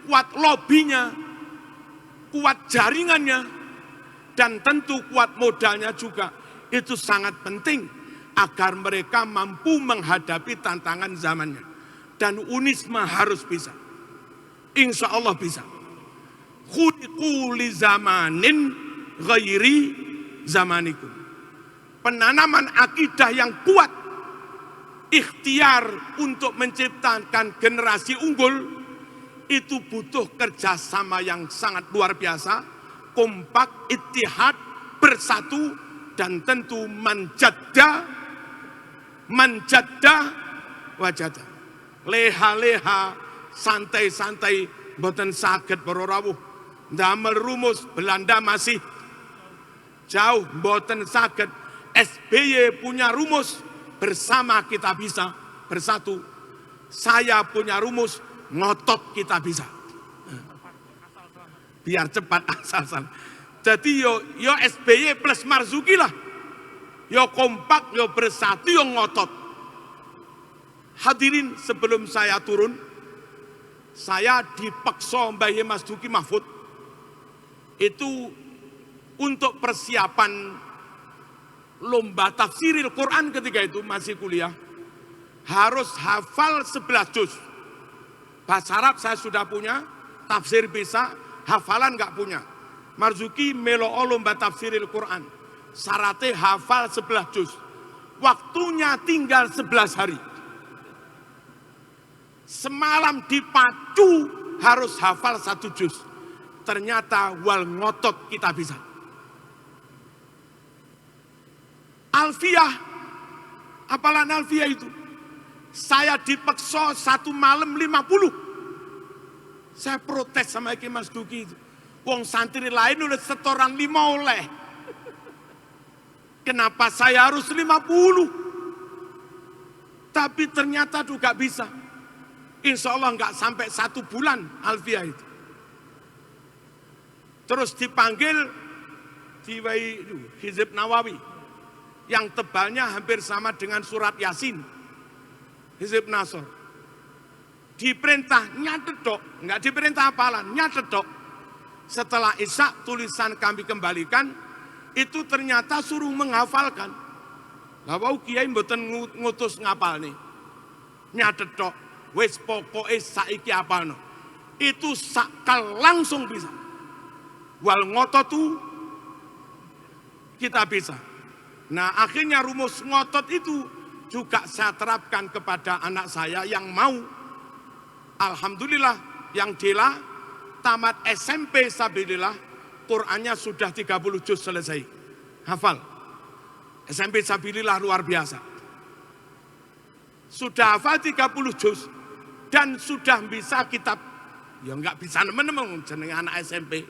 kuat lobbynya, kuat jaringannya, dan tentu kuat modalnya juga. Itu sangat penting agar mereka mampu menghadapi tantangan zamannya. Dan Unisma harus bisa. Insya Allah bisa. Khuliqu li zamanin ghairi zamanikum. Penanaman akidah yang kuat, ikhtiar untuk menciptakan generasi unggul, itu butuh kerjasama yang sangat luar biasa, kompak, ittihad, bersatu, dan tentu manjadda wajadah. Leha-leha, santai-santai, mboten saged para rawuh. Ndamel rumus Belanda masih jauh, mboten saged. SBY punya rumus, bersama kita bisa bersatu. Saya punya rumus, ngotot kita bisa. Biar cepat asal-asal. Jadi yo SBY plus Marzuki lah. Yo kompak, yo bersatu, yo ngotot. Hadirin, sebelum saya turun, saya dipaksa Mbah Mas Duki Mahfud itu untuk persiapan lomba tafsiril Quran ketika itu masih kuliah, harus hafal 11 juz. Bahasa Arab saya sudah punya, tafsir bisa, hafalan nggak punya. Marzuki melo lomba tafsiril Quran, syaratnya hafal 11 juz. Waktunya tinggal 11 hari. Semalam dipacu harus hafal 1 juz. Ternyata wal ngotot kita bisa. Alfiyah, apalan Alfiyah itu? Saya dipaksa 1 malam 50. Saya protes sama Ki Mas Duki itu. Wong santri lain udah setoran 5 oleh. Kenapa saya harus 50? Tapi ternyata juga bisa. Insya Allah nggak sampai 1 bulan Alfiah itu. Terus dipanggil diwai Hizib Nawawi yang tebalnya hampir sama dengan surat Yasin. Hizib Nasr. Diperintah nyatet dok, nggak diperintah hafalan, nyatet dok. Setelah Isya tulisan kami kembalikan, itu ternyata suruh menghafalkan. Lah wau kiai mboten ngutus ngapal nih. Nyatet dok, wis pokoke saiki hafalno. Itu sakal langsung bisa. Wal ngototu kita bisa. Nah akhirnya rumus ngotot itu juga saya terapkan kepada anak saya yang mau. Alhamdulillah yang Dela tamat SMP Sabilillah, Qur'annya sudah 30 juz selesai. Hafal. SMP Sabilillah luar biasa. Sudah hafal 30 juz dan sudah bisa kitab. Ya enggak bisa nemen-nemen jenenge anak SMP.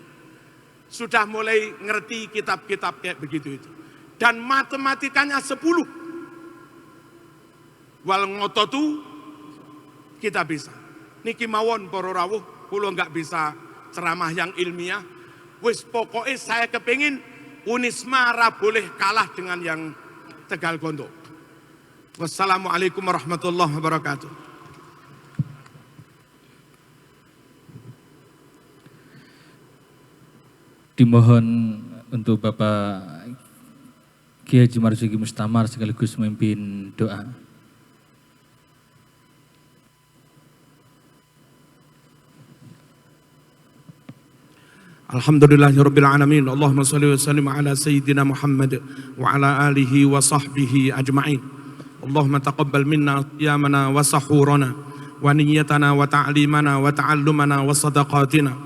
Sudah mulai ngerti kitab-kitab kayak begitu itu. Dan matematikanya 10. Wal ngototu kita bisa. Niki mawon para rawuh, kula enggak bisa ceramah yang ilmiah. Wis pokoknya saya kepingin Unisma ra boleh kalah dengan yang Tegal Gondok. Wassalamualaikum warahmatullahi wabarakatuh. Dimohon untuk Bapak Kiai Haji Marzuki Mustamar sekaligus memimpin doa. Alhamdulillahirabbil alamin. Allahumma shalli wa sallim ala sayyidina Muhammad wa ala alihi wa sahbihi ajma'in. Allahumma taqabbal minna qiyamana wa sahurana wa niyyatana wa ta'limana wa ta'allumana wa sadaqatina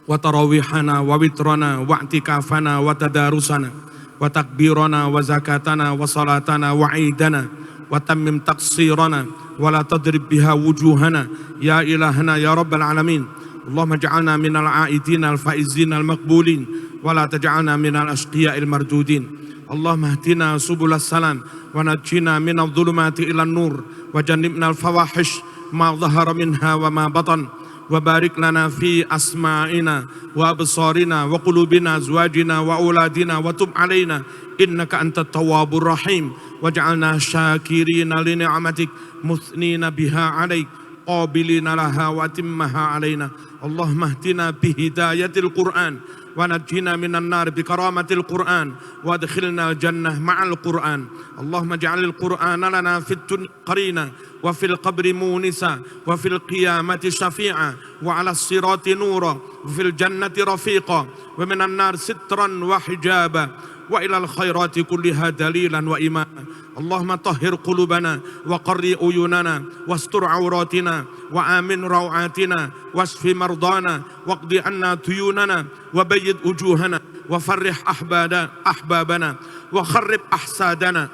wa tarawihana wa witrana wa i'tikafana wa tadarusana wa takbirana wa zakatana wa salatana wa aidana wa tammim taqsirana wa la tadrib biha wujuhana ya ilahana ya rabbal alamin. Allahumma ja'alna minal a'idin al-faizin al-maqbulin wa la taj'alna minal ashqiya al-mardudin. Allahumma hdina subulas salam wa najjina minal dhulumati ilan nur wa jannibna al-fawahish ma dhahara minha wa ma batan wa barik lana fi asma'ina wa absarina wa qulubina azwajina wa auladina wa tub alaina innaka antat tawwabur rahim waj'alna syakirina li ni'matik musnina biha 'alaik qabilina laha wa timmaha 'alaina. Allahumma hdina bi hidayatil Qur'an wa najjina minan nar bi karamatil Qur'an wa adkhilna jannah ma'al Qur'an. Allahumma ij'alil Qur'ana lana fit dunya qarina wa fil qabri munisa wa fil qiyamati syafi'a wa 'alas sirati nura wa fil jannati rafiqa wa minan nar sitran wa hijaba wa ilal khairati kulliha dalilan wa imama. Allahumma tahhir qulubana wa qarri uyunana wastur auratina wa amin rawatina wasfi mardana waqdi anna tuyunana wa bayyid wujuhana wa farrih ahbabana wa kharrib ahsadana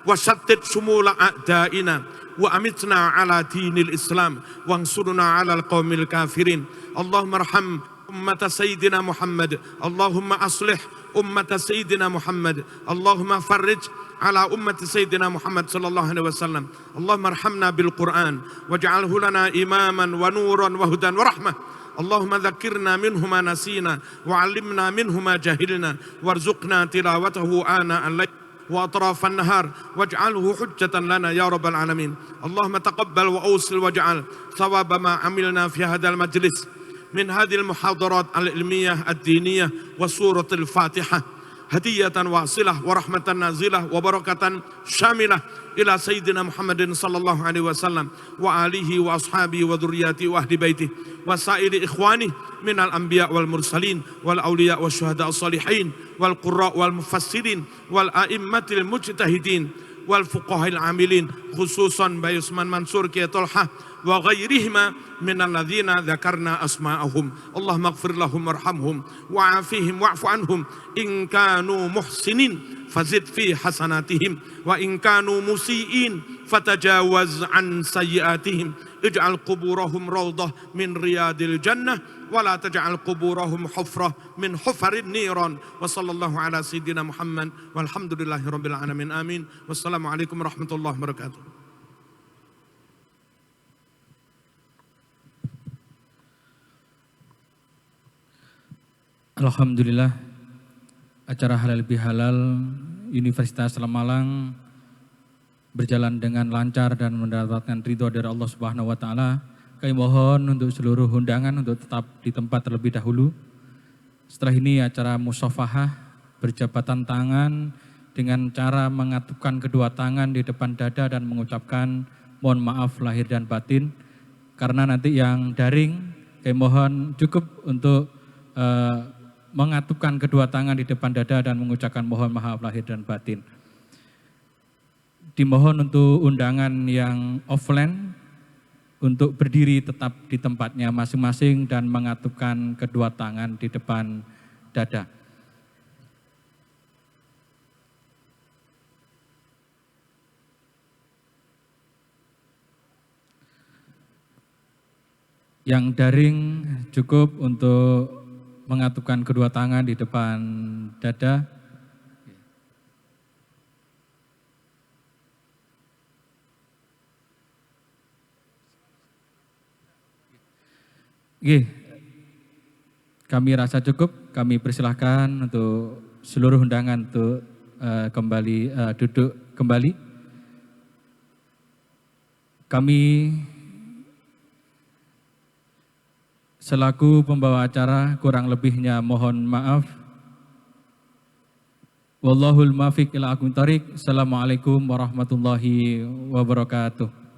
wa shattit shumula a'daina wa amitna ala dinil Islam wansurna ala alqawmil kafirin. Allahumma arham ummata sayyidina Muhammad. Allahumma aslih ummata sayyidina Muhammad. Allahumma farrij على أمة سيدنا محمد صلى الله عليه وسلم. اللهم ارحمنا بالقرآن واجعله لنا إماما ونورا وهدى ورحمة. اللهم ذكرنا منه ما نسينا وعلمنا منه ما جهلنا وارزقنا تلاوته آناء الليل وأطراف النهار واجعله حجة لنا يا رب العالمين. اللهم تقبل وأوصل واجعل ثواب ما عملنا في هذا المجلس من هذه المحاضرات العلمية الدينية وسورة الفاتحة هدية واصلة ورحمة نازلة وبركة شاملة إلى سيدنا محمد صلى الله عليه وسلم وآله وأصحابه وذرياته وأهل بيته وسائر إخوانه من الأنبياء والمرسلين والأولياء والشهداء الصالحين والقراء والمفسرين والأئمة المجتهدين والفقهاء العاملين خصوصا بيسمان منصور كي طلحة وغيرهما من الذين ذكرنا أسماءهم. اللهم اغفر لهم وارحمهم وعافهم واعف عنهم إن كانوا محسنين فزد في حسناتهم وإن كانوا مسيئين فتجاوز عن سيئاتهم. اجعل قبورهم روضة من رياض الجنة ولا تجعل قبورهم حفرة من حفر النيران. وصلى الله على سيدنا محمد والحمد لله رب العالمين آمين. والسلام عليكم ورحمة الله وبركاته. Alhamdulillah, acara halal bihalal Universitas Islam Malang berjalan dengan lancar dan mendapatkan ridho dari Allah Subhanahu wa taala. Kami mohon untuk seluruh undangan untuk tetap di tempat terlebih dahulu. Setelah ini acara musafahah berjabatan tangan dengan cara mengatupkan kedua tangan di depan dada dan mengucapkan mohon maaf lahir dan batin. Karena nanti yang daring, kami mohon cukup untuk mengatupkan kedua tangan di depan dada dan mengucapkan mohon maaf lahir dan batin. Dimohon untuk undangan yang offline untuk berdiri tetap di tempatnya masing-masing dan mengatupkan kedua tangan di depan dada. Yang daring cukup untuk mengatupkan kedua tangan di depan dada. Oke, kami rasa cukup, kami persilahkan untuk seluruh undangan untuk kembali duduk kembali. Kami selaku pembawa acara kurang lebihnya mohon maaf. Wallahul muwaffiq ila aqwamit thoriq. Assalamualaikum warahmatullahi wabarakatuh.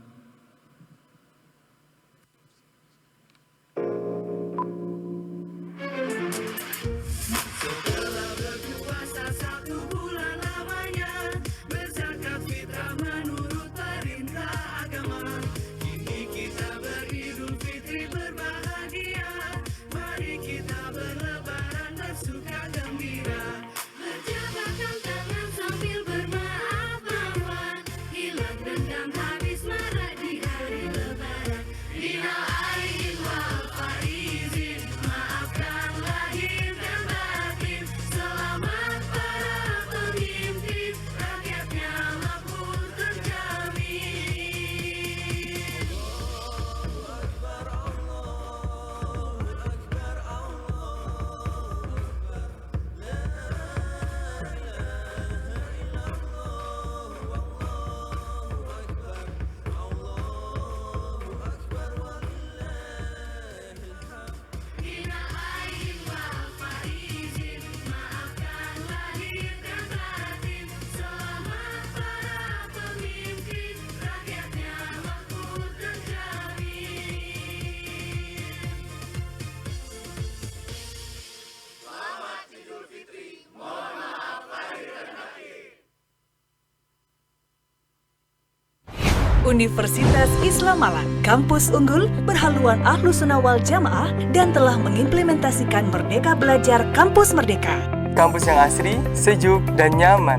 Universitas Islam Malang, kampus unggul berhaluan Ahlus Sunnah wal Jamaah dan telah mengimplementasikan Merdeka Belajar Kampus Merdeka. Kampus yang asri, sejuk, dan nyaman.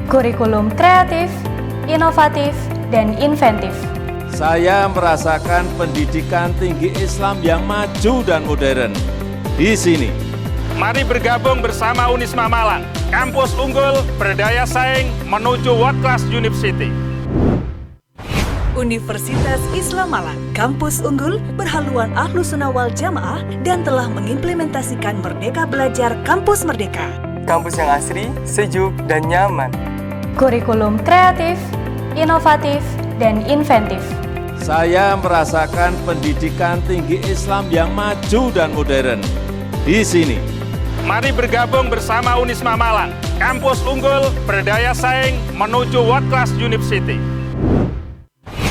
Kurikulum kreatif, inovatif, dan inventif. Saya merasakan pendidikan tinggi Islam yang maju dan modern di sini. Mari bergabung bersama Unisma Malang, kampus unggul berdaya saing menuju World Class University. Universitas Islam Malang, kampus unggul berhaluan Ahlus Sunnah wal Jamaah dan telah mengimplementasikan Merdeka Belajar Kampus Merdeka. Kampus yang asri, sejuk, dan nyaman. Kurikulum kreatif, inovatif, dan inventif. Saya merasakan pendidikan tinggi Islam yang maju dan modern di sini. Mari bergabung bersama Unisma Malang, kampus unggul berdaya saing menuju World Class University.